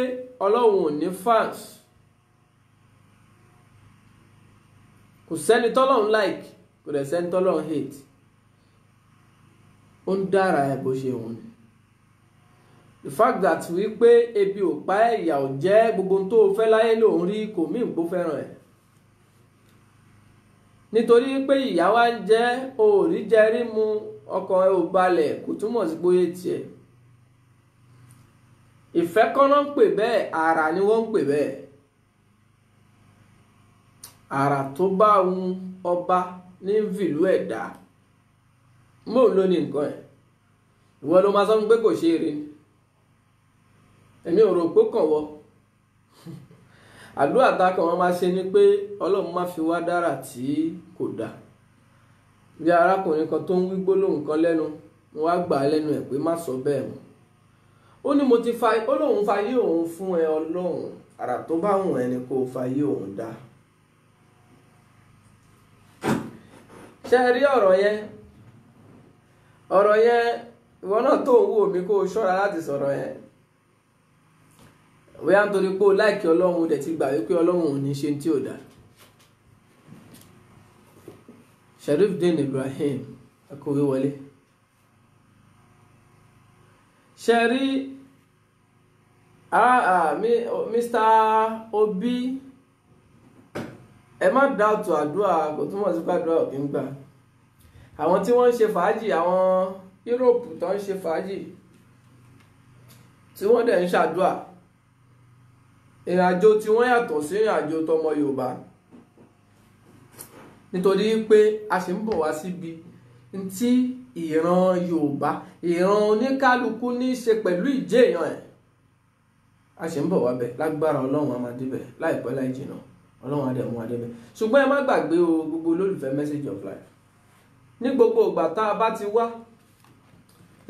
ọlọ́run ò ní fans. Kò sẹ́ni tọ́lọ́run like, kò dẹ̀ sẹ́ni tọ́lọ́run hate. Ó ń dára ẹ̀ bó ṣe òun ni. The fact that wípé ebi ò pa ìyà ò jẹ́ gbogbo tó o fẹ́ láyé lòun rí kò mí ìgbó fẹ́ràn ẹ̀. Nítorí pé ìyà wa ń jẹ́ òòrí jẹ rí mu ọkàn ẹ ò balẹ̀ kò túmọ̀ sí bóyá tiẹ̀. Ìfẹ́ kọ́ náà ń pè bẹ́ẹ̀, ara ni wọ́n ń pè bẹ́ẹ̀. Ara tó bá hun ọba ní fìlú ẹ̀dá mò ń lò ní nǹkan ẹ̀. Ìwọ ló máa sọ fún pé kò ṣe eré ni. Èmi ò rò pé kàn wọ́. Àdúrà tákan wọn máa ṣe ni pé ọlọ́run má fi wá dára tí kò dá. Bí arákùnrin kan tó ń wí gbólóhùn kan lẹ́nu mo wá gbà á lẹ́nu ẹ̀ pé má sọ bẹ́ẹ̀ mọ́. Ó ní mo ti fa olóhùn fayé òun fún ẹ ọlọ́run, àrà tó bá wùn ẹni kó fayé òun dá. Ṣé ẹ rí ọ̀rọ̀ yẹn ìwọ náà tó ń wò mí kó o ṣọ́ra láti sọ̀rọ̀ yẹn. Bóyá nítorí pé o láìkí ọlọ́run dẹ̀ ti gbà wípé ọlọ́run ò ní ṣe tí ò dá. Sharifdeen Ibrahim akọ̀wé wọlé. Ṣé rí Mr. Obi ẹ má dáàtò àdúrà kò túmọ̀ sí pé àdúrà ò kí ń gbà. Àwọn tí wọ́n ń ṣe fàájì, àwọn Europe tó ń ṣe fàájì tí wọ́n dẹ̀ ń ṣàdúrà, ìrìnàjò tí wọ́n yàtọ̀ sí ìrìnàjò tọmọ Yorùbá. Nítorí pé a ṣe ń bọ̀ wá síbi tí ìran Yorùbá, ìran oníkálukú ní í ṣe pẹ̀lú ìjẹ́ èèyàn ẹ̀. A ṣe ń bọ̀ wá bẹ̀ lágbára ọlọ́run a máa débẹ̀ láìpẹ́ láì jìnnà, ọlọ́run á dẹ̀ mú wa débẹ̀. Ṣùgbọ́n ẹ má gbàgbé o gbogbo olólùfẹ́ Message of Life. Ní gbogbo ìgbà tá a bá ti wá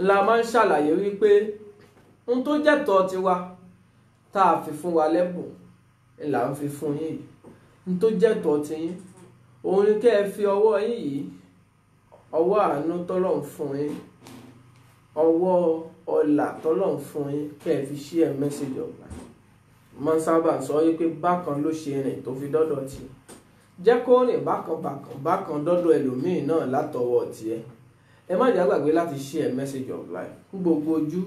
la máa ń ṣàlàyé wípé ohun tó jẹ́tọ́ tiwa tá a fi fún wa lẹ́bùn là ń fi fún yín. Ohun tó jẹ́tọ́ tiyín òun ni kẹ́ ẹ fi ọwọ́ yín yìí, ọwọ́ àánú tọ́lọ́run fún yín, ọwọ́ ọlà tọ́lọ́run fún yín, kẹ́ ẹ fi share Message of Life. Máa ń sábà sọ wípé bákan ló ṣe rìn tó fi dọ́dọ̀ tiẹ̀. Jẹ́ kó rìn bákan dọ́dọ̀ ẹlòmíì náà látọwọ́ tiẹ̀. Ẹ má jẹ́ gbàgbé láti share Message of Life fún gbogbo ojú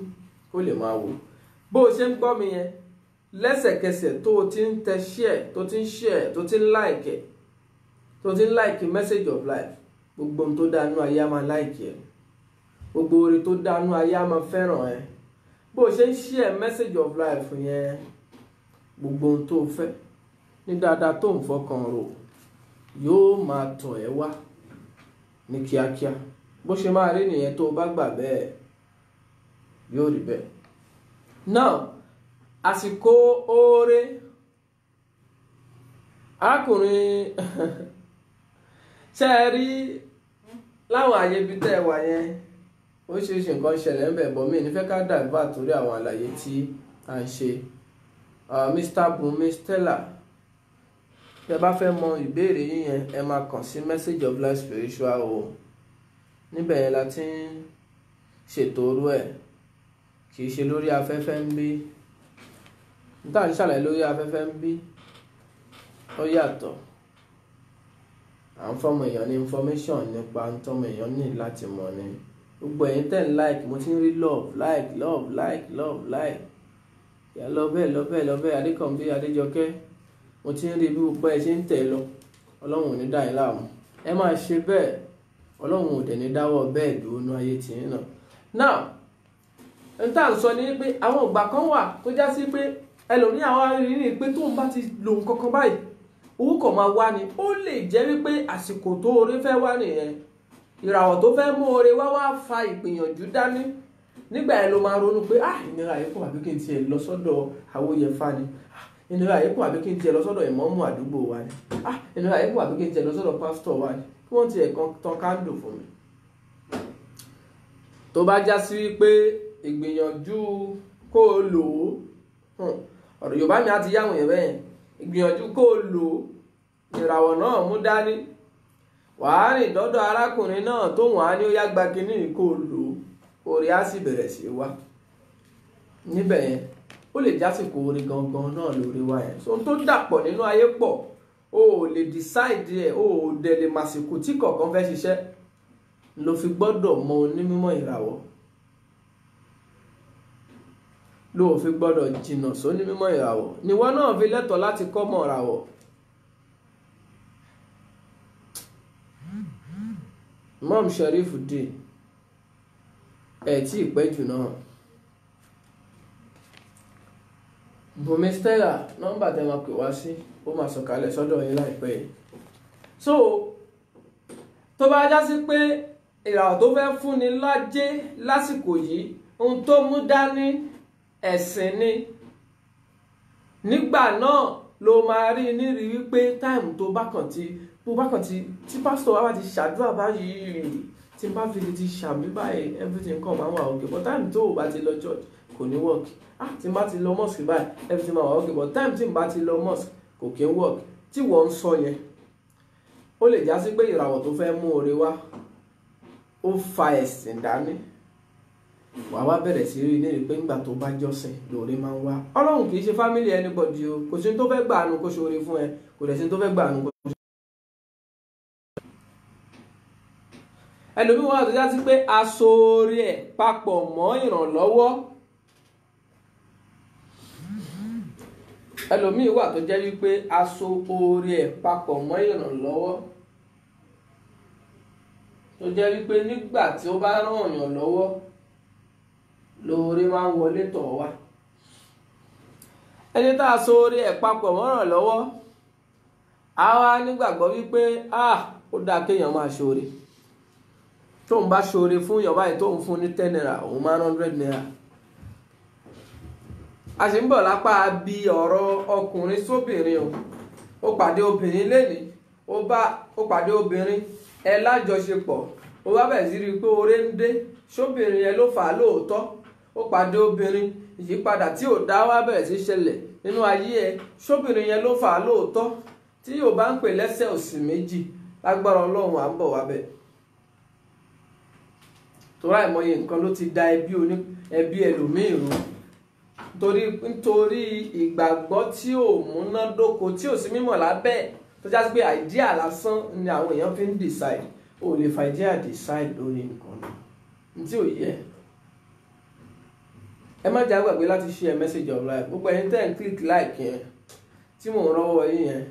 kó lè máa wò. Bó o ṣe ń gbọ́ mi yẹn lẹ́sẹ̀kẹsẹ̀ tó o ti ń tẹ share, tó ti ń share, tó ti ń like ẹ̀, tó ti ń like Message of Life, gbogbo ohun tó dánú ayé á máa like ẹ̀, gbogbo oore tó dánú ayé á máa fẹ́ràn ẹ̀. Bó o ṣe ń share Message of Life yẹn, gbogbo ohun tó fẹ́ ní dáadáa tó ń fọkàn rò yóò máa tọ̀ ẹ́ wá ní kíákíá. Bó ṣe máa rí nìyẹn tó o bá gbà bẹ́ẹ̀ yóò rí bẹ́ẹ̀. Now àsìkò oore arákùnrin ṣe ẹ rí láwọn àyè ibi tẹ́ ẹ wà yẹn oríṣiríṣi nǹkan ṣẹlẹ̀ ń bẹ̀ bọ̀ mí nífẹ̀ẹ́ ká dàgbà torí àwọn àlàyé tí à ń ṣe. Mr. Bumi Stella, bí ẹ bá fẹ́ mọ ìbéèrè yín yẹn ẹ máa kàn sí Message of Life Spiritual o. Níbẹ̀ yẹn la ti ń ṣètò orú ẹ̀, kì í ṣe lórí afẹ́fẹ́ ń bí. Níta ń ṣàlàyé lórí afẹ́fẹ́ ń bí ó yàtọ̀. À ń fọmọ èèyàn ní information nípa tọmọ èèyàn ní láti mọ̀ ni. Gbogbo ẹ̀yin tẹ́ ń like, mo ti ń rí love ìyá lọ́bẹ̀ Adékànbí Adéjọkẹ́, mo ti ń rí bí gbogbo ẹ ṣe ń tẹ̀ lọ. Ọlọ́run ò ní dá yín láàmú, ẹ máa ṣe bẹ́ẹ̀, Ọlọ́run ò dẹ̀ ní dáwọ́ bẹ́ẹ̀ dúró ní ayé tiyín náà. Now n tá à ń sọ ni pé àwọn ìgbà kan wà tó já sí pé ẹlòmíì àwọn arìnrìn pé tóun bá ti lo nǹkan kan báyìí owó kan máa wá ni. Ó lè jẹ́ wípé àsìkò tó oore fẹ́ wá nìyẹn, ìràwọ̀ tó fẹ́ mú oore wá fa ìgbìyànjú dání. Nígbà yẹn ló máa ronú pé ìnira yìí kò àbí kí n tiẹ̀ lọ sọ́dọ̀ Awóyẹfà ni, ìnira yìí kò àbí kí n tiẹ̀ lọ sọ́dọ̀ ìmọ̀ọ́mù àdúgbò wa ni, ìnira yìí kò àbí kí n tiẹ̀ lọ sọ́dọ̀ pásítọ̀ wa ni, kí wọ́n tiẹ̀ kan tán kándò fún mi. Tó bá já sí wípé ìgbìyànjú kó o lò ó, ọ̀rọ̀ Yorùbá mi á ti yáwọn yẹn bẹ́ẹ̀, ìgbìyànjú kó o lò ó ìràwọ̀ náà mú dání. wàá rìn dọ́dọ̀ arákùnrin náà tó wọ́n á ní ó yá gba kínní kó lò ó, oore á sì bẹ̀rẹ̀ sí wá níbẹ̀ yẹn. Ó lè jásìkò oore gangan náà lórí wá yẹn. So tó dàpọ̀ nínú ayé pọ̀, o ò lè decide ẹ̀, o ò dẹ̀ lè màsìkò tí kọ̀ọ̀kan fẹ́ ṣiṣẹ́, ló fi gbọ́dọ̀ mọ onímọ̀ ìràwọ̀, ló fi gbọ́dọ̀ jìnnà sóní mímọ̀ ìràwọ̀. Níwọ náà fi lẹ́tọ̀ọ́ láti kọ́ mọ̀ ìràwọ̀. Imam Sharifuddin ẹ̀ tí ì pẹ́ jù náà. Bùnmi Stella nọ́mbà tẹ́ máa pè wá sí ó máa sọ̀kalẹ̀ sọ́dọ̀ yín láìpẹ́ yìí. So tó bá já sí pé ìràwọ̀ tó fẹ́ fúnni lájé lásìkò yìí, ohun tó mú dání ẹ̀sìn ni, nígbà náà ló máa rí nírí wípé táìmù tó bá kàn tí pásítọ̀ wa bá ti ṣàdúrà báyìí, tí n bá fi ti ṣàmì báyìí, everything kan máa wà okay, but táìmù tó o bá ti lọ church kò ní work. Tí n bá ti lọ mosque báyìí, everything máa wà okay, but táìmù tí n bá ti lọ mosque kò kí ń work. Tí wọ́n ń sọ yẹn, ó lè já sí pé ìràwọ̀ tó fẹ́ mú oore wá ó fa ẹ̀sìn dání. Wàá wá bẹ̀rẹ̀ sí rí ní pé nígbà tó bá jọ́sìn lóore máa ń wá. Ọlọ́run kì í ṣe family anybody o, kò sí tó fẹ́ gbà àánú kó ṣoore fún ẹ, kò dẹ̀ sí tó fẹ́ gbà àánú kó ṣoore. Ẹlòmíì wà tó já sí pé aṣọ oore ẹ̀ papọ̀ mọ́ ìrànlọ́wọ́. Ẹlòmíì wà tó jẹ́ wípé aṣọ oore ẹ̀ papọ̀ mọ́ ìrànlọ́wọ́, tó jẹ́ wípé nígbà tí ó bá ràn yàn lọ́wọ́ lóore máa ń wọlé tọ̀ wá. Ẹni tá a so oore ẹ̀ papọ̀ mọ́ ìrànlọ́wọ́, a wá nígbàgbọ́ wípé ó dáa kéèyàn máa ṣoore. Tóun bá ṣoore fún yàn báyìí tóun fún ní 10 naira, òun máa 100 naira. A sì ń bọ̀ lápá bí ọ̀rọ̀ ọkùnrin sóbìnrin o. Ó pàdé obìnrin lénìí, ó pàdé obìnrin, ẹ lájọṣepọ̀, ó bá bẹ̀rẹ̀ sí rí i pé oore ń dé. Sóbìnrin yẹn ló fà á lóòótọ́. Ó pàdé obìnrin, ìyípadà tí ò dá wá bẹ̀rẹ̀ sí ṣẹlẹ̀ nínú ayé ẹ. Sóbìnrin yẹn ló fà á lóòótọ́. Tí yóò bá ń pè lẹ́sẹ̀ òsì méjì, lágbára Ọlọ́run à ń bọ̀ wá bẹ̀. Torí àìmọye nǹkan ló ti da ẹbí ẹlòmíì rú. Nítorí ìgbàgbọ́ tí ò múnádóko, tí ò sí mímọ̀ lábẹ́, tó já sí pé àìdíà lásán ni àwọn èèyàn fi ń decide. O lè fa àìdíà decide lórí nǹkan náà tí ò yẹ. Ẹ má jẹ́ àgbàgbé láti share message of life. Gbogbo ẹ̀yin tẹ́ ń click like yẹn tí mò ń rọ́wọ́ yín yẹn,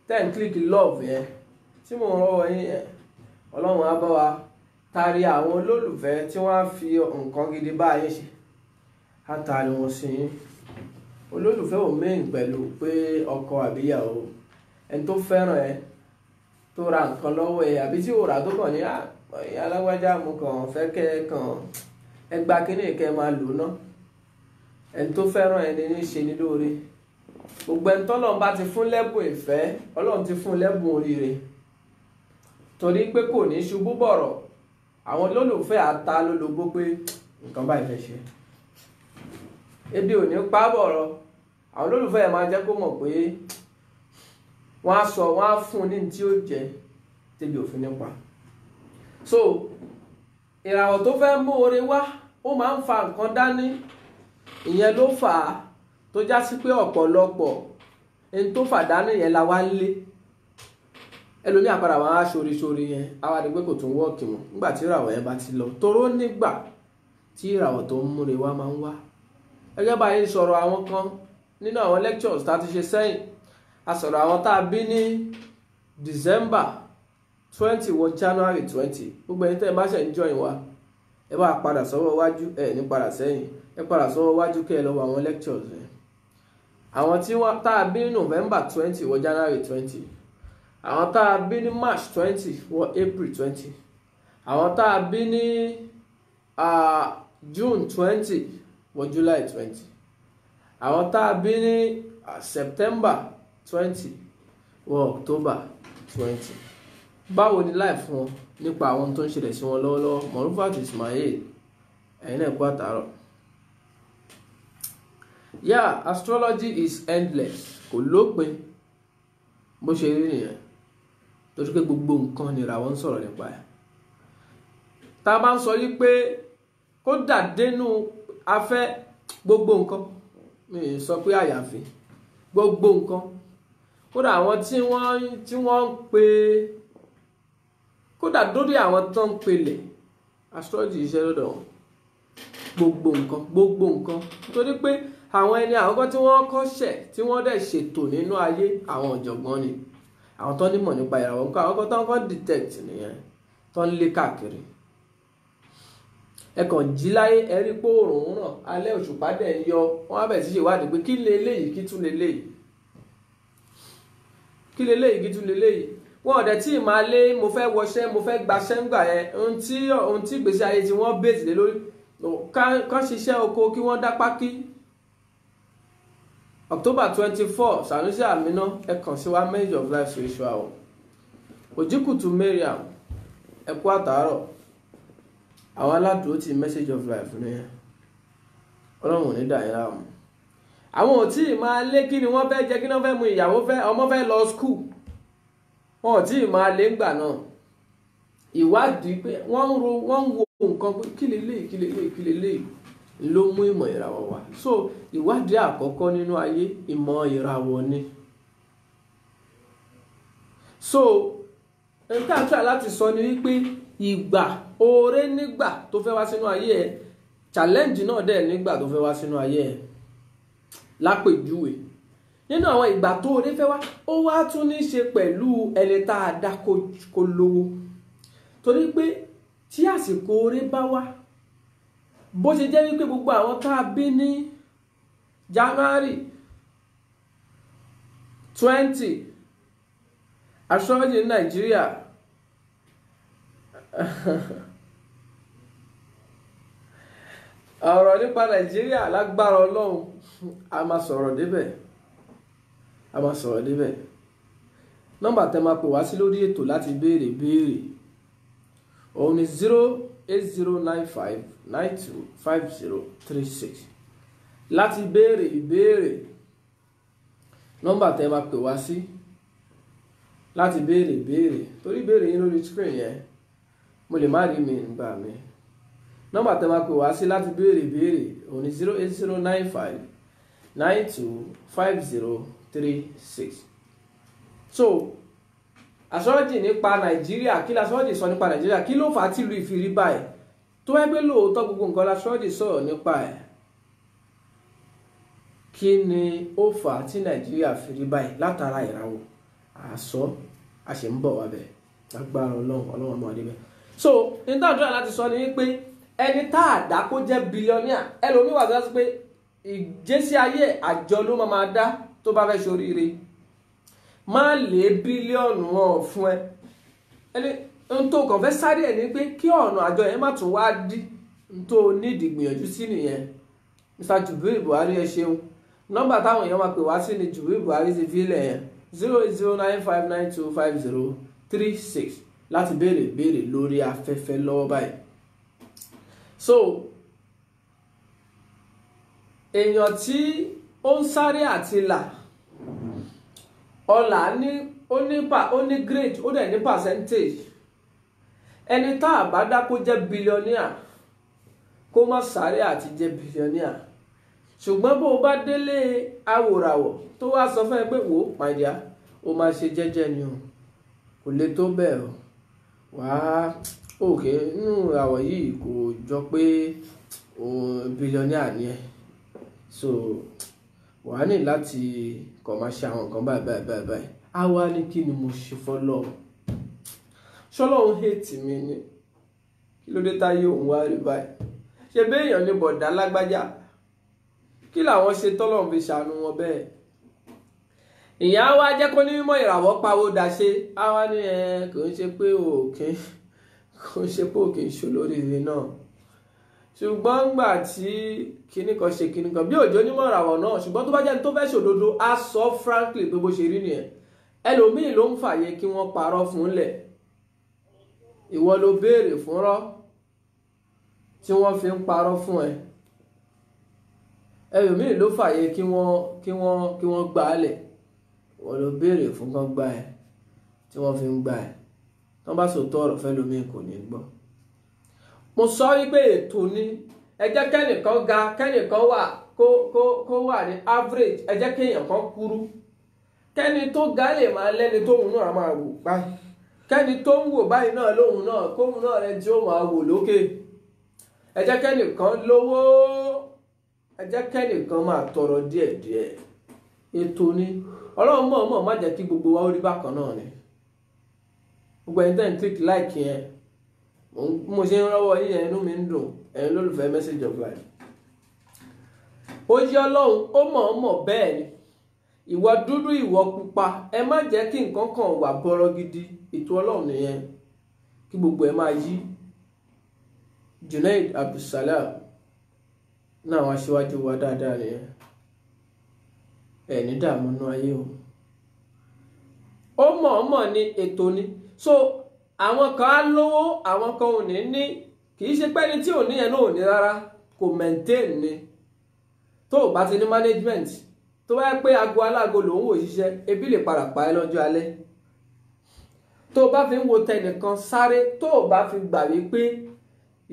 tẹ́ ń click love yẹn tí mò ń rọ́wọ́ yín yẹn, Ọlọ́run á bá wa taari àwọn olólùfẹ́ tí wọ́n á fi nǹkan gidi bá yín ṣe, á taari wọn sí yín. Olólùfẹ́ ò mean pẹ̀lú pé ọkọ àbíyàwó, ẹni tó fẹ́ràn ẹ, tó ra nǹkan lọ́wọ́ ẹ, àbí tí ò rà tó kàn ní alágbájá mo kàn fẹ́ kẹ́ kàn ẹgbà kíní kẹ́ máa lò ná. Ẹni tó fẹ́ràn ẹni ní ṣe ní lóore. Gbogbo ẹni tọ́lọ́run bá ti fún lẹ́bùn ìfẹ́, Ọlọ́run ti fún lẹ́bùn oríire. Torí pé kò ní ṣubú bọ̀rọ̀, àwọn olólùfẹ́ àta lólobó pé nǹkan báyìí fẹ́ ṣe. Ebi ò ní pa bọ̀rọ̀, àwọn olólùfẹ́ ẹ̀ máa jẹ́ kó mọ̀ pé wọ́n á fún ní tí ó jẹ tẹ́bi òfin nípa. So ìràwọ̀ tó fẹ́ mú oore wá, ó máa ń fa nǹkan dání. Ìyẹn ló fà á tó já sí pé ọ̀pọ̀lọpọ̀ ẹni tó fà dání yẹn la wá ń lé. Ẹlòmíì àpàdà wọn á ṣoore yẹn, á wá di pé kò tún wọ́ọ̀kì mọ́ nígbà tí ìràwọ̀ yẹn bá ti lọ. Toró nígbà tí ìràwọ̀ tó ń múre wá máa ń wá. Gẹ́gẹ́ bá yín sọ̀rọ̀ àwọn kan nínú àwọn lectures tá a ti ṣe sẹ́yìn. A sọ̀rọ̀ àwọn tá a bí ní December 20 wọ January 20. Gbogbo ẹni tẹ́ ẹ bá ṣe ń join wa, ẹ bá padà sọ́wọ́ wájú, ẹ ní padà sẹ́yìn. Ẹ padà sọ́wọ́ wájú kẹ́ ẹ lọ wọ àwọn lectures yẹn. Àwọn tí wọ́n tá a bí ní November 20 wọ January 20. Àwọn tá a bí ní March 20 wọ April 20. Àwọn tá a bí ní June 20 wọ July 20. Àwọn tá a bí ní September 20 wọ October 20. Báwo ni life wọn nípa àwọn tó ń ṣẹlẹ̀ sí wọn lọ́wọ́lọ́wọ́? Morufat Ismail, ẹ̀yin náà kú àtàárọ̀. Yeah, astrology is endless. Kò lópin bó ṣe rí nìyẹn. torí pé gbogbo nǹkan ni ìràwọ̀ ń sọ̀rọ̀ nípa ẹ̀. Tá a bá ń sọ yí pé kó dà dénú afẹ́ gbogbo nǹkan, mi ì sọ pé àyàfi gbogbo nǹkan, kódà àwọn tí wọ́n ń pe, kódà dórí àwọn tó ń pelẹ̀ astrology iṣẹ́ lọ́dọ̀ wọn, gbogbo nǹkan torí pé àwọn ẹni àkọ́kọ́ tí wọ́n kọ́ṣẹ́ tí wọ́n dẹ̀ ṣètò nínú ayé àwọn ọ̀jọ̀gbọ́n ni, àwọn tó nímọ̀ nípa ìràwọ̀ nǹkan àkọ́kọ́ tó ń kọ́ detect nìyẹn, tó ń lé káàkiri. Ẹ kàn jí láyé ẹ rí pé oòrùn ń ràn, alẹ́ òṣùpá dẹ̀ ń yọ, wọ́n á bẹ̀ sí ṣèwádìí pé kí leléyìí, kí tún leléyìí, kí leléyìí, kí tún leléyìí. Wọn ọ̀dẹ̀ tí ì máa lé mo fẹ́ wọṣẹ́, mo fẹ́ gbaṣẹ́ ńgbà yẹn, ohun tí ìgbésí ayé tí wọ́n bèèzì lé lórí, kán ṣiṣẹ́ oko kí wọ́n dá pákí. October 24 Sanusi Amina ẹ kàn sí wa Message of Life Spiritual Òjìkùtù Mariam ẹ kú àtàárọ̀, àwọn aládùúró ti Message of Life nìyẹn, ọlọ́run ò ní dà yín láàmú. Àwọn ò tí ì máa lé kí ni wọ́n fẹ́ jẹ, kí ni wọ́n fẹ́ mu, ìyàwó fẹ́, ọmọ fẹ́ lọ school, wọn ò tí ì máa lé ńgbà náà. Ìwádìí pé wọ́n ń wo nǹkan pé kí leléyìí ló mú ìmọ̀ ìràwọ̀ wá. So ìwádìí àkọ́kọ́ nínú ayé ìmọ̀ ìràwọ̀ ni. So nǹkan àtúrà láti sọ ni wípé ìgbà oore nígbà tó fẹ́ wá sínú ayé ẹ̀, challenge náà dẹ̀ nígbà tó fẹ́ wá sínú ayé ẹ̀. Lápèjúwe nínú àwọn ìgbà tó oore fẹ́ wá, ó wá tún ní ṣe pẹ̀lú ẹni tá a dá kó lówó, torí pé tí àsìkò oore bá wá, bó ṣe jẹ́ wípé gbogbo àwọn tá a bí ní January 20 astrology ní Nàìjíríà ọ̀rọ̀ nípa Nàìjíríà lágbára Ọlọ́run a máa sọ̀rọ̀ débẹ̀, nọ́mbà tẹ́ máa pè wá sí lórí ètò láti béèrè òun ni 08095925036 láti béèrè ìbéèrè. Nọ́mbà tẹ́ máa pè wá sí láti béèrè ìbéèrè, torí béèrè yín lórí screen yẹn mo lè má rí mi nígbà mi. Nọ́mbà tẹ́ máa pè wá sí láti béèrè ìbéèrè òun ni 08095925036. So astrology nípa Nàìjíríà, kí l'astrology sọ nípa Nàìjíríà, kí ló fà á tìlú ìfìrí báyìí, tó wáyé pé lóòótọ́ gbogbo nǹkan l'astrology sọ̀rọ̀ nípa ẹ̀, kí ni ó fà á tí Nàìjíríà fi rí báyìí látara ìràwọ̀ àsọ àṣẹ ń bọ̀ wá bẹ̀ lágbára Ọlọ́run ọmọ adébẹ̀. So nígbà tó yà láti sọ ni wípé ẹni tá a dá kó jẹ́ bílíọ̀nìà, ẹlòmíwà tó yà sí pé ìgbésí ayé àjọ ló máa dá tó bá fẹ́ ṣoríire, má lé bílíọ̀nù wọn fún ẹ. Ẹni tó kàn fẹ́ sáré ẹ̀ ní pé kí ọ̀nà àjọ yẹn má tún wá dí, tó nídìí gbìyànjú sí nìyẹn. Mr. Jubril Buhari ẹ ṣeun. Nọ́mbà táwọn èèyàn máa pè wá sí ni Jubril Buhari ti fi ilẹ̀ yẹn 08095925036 láti béèrè lórí afẹ́fẹ́ lọ́wọ́ báyìí. So èèyàn tí ó ń sáré àti là, ọlà ní ó ní grade, ó dẹ̀ ní percentage. Ẹni tá a bá dá kó jẹ́ billionaire kó má sáré àti jẹ́ billionaire. Ṣùgbọ́n bó o bá délé awòràwọ̀ tó wá sọ fún ẹ pé wò my dear, o máa ṣe jẹ́jẹ́ ni o, kò lè tó bẹ́ẹ̀ o, wàá òkè nínú àwọ̀ yìí kò jọ pé billionaire ni ẹ, so wàá ní láti kọ̀ máa ṣe àwọn nǹkan báyìí. A wá ní kí ni mo ṣe fọ́lọ́run, ṣọ́lọ́run hate mi ni, kí ló dé táyé òun wá rí báyìí, ṣe béèyàn ní bọ̀dá lágbájá, kí làwọn ṣe tọ́lọ́run fi ṣàánú wọn bẹ́ẹ̀. Ìyá wa jẹ́ kó ní mímọ̀ ìràwọ̀ pawó dáṣe, a wá ní kò ń ṣe pé òkè ń ṣolóríire náà, ṣùgbọ́n gbà tí kinní kan ṣe kinní kan bí òjò onímọ̀ ìràwọ̀ náà, ṣùgbọ́n tó bá jẹ́ tó fẹ́ ṣòdodo á sọ frankly pé bó ṣe rí nìyẹn. Ẹlòmíì ló ń fàyè kí wọ́n parọ́ fún lẹ̀, ìwọ ló béèrè fún rọ́ tí wọ́n fi ń parọ́ fún ẹ. Ẹlòmíì ló fàyè kí wọ́n gbà á lẹ̀, ìwọ ló béèrè fún kan gbà ẹ tí wọ́n fi ń gbà ẹ̀ tí wọ́n bá sòótọ́ ọ̀rọ̀ fẹ́ lómi kò ní gbọ́. mo sọ wípé ètò ni ẹ jẹ́ kẹ́nìkan ga kẹ́nìkan wà kó wà ní average, ẹ jẹ́ kéèyàn kan kúrú kẹ́ni tó ga lè máa lẹ́ni tóun náà máa wò báyìí, kẹ́ni tó ń wò báyìí náà lóhun náà kóhun náà rẹ tí ó máa wò lókè. ẹ jẹ́ kẹ́nìkan lówó, ẹ jẹ́ kẹ́nìkan máa tọrọ díẹ̀díẹ̀. ètò ni ọlọ́run mọ̀ọ́mọ̀ má jẹ́ kí gbogbo wa ó rí bákan náà ni. gbogbo ẹni tẹ́ ń click like yẹn mo ṣe ń rọ́wọ́ yín yẹn inú mi ń dùn, ẹ̀yin lólùfẹ́ message of life. ó yẹ ọlọ́run ó mọ̀ọ́mọ̀ bẹ́ẹ̀ ni, ìwọ dúdú ìwọ pupa, ẹ má jẹ́ kí nǹkan kan wà bọ́rọ̀ gidi. ètò ọlọ́run nìyẹn, kí gbogbo ẹ máa yí. Junaid Abdulsalam náà wá síwájú wa dáadáa nìyẹn, ẹ ní dààmú nú ayé o. ó mọ̀ọ́mọ̀ ní ètò ni. so àwọn kan á lówó àwọn kan ò ní kì í ṣe pẹ́ni tí ò ní yẹn náà ò ní rárá, kò maintain ni. tó o bá ti ní management, tó bá yẹ pé aago aláago lòun wò ṣiṣẹ́, ebi lè padà pa ẹ́ lọ́jọ́ alẹ́. tó o bá fi ń wo tẹnìkan sáré, tó o bá fi gbà wípé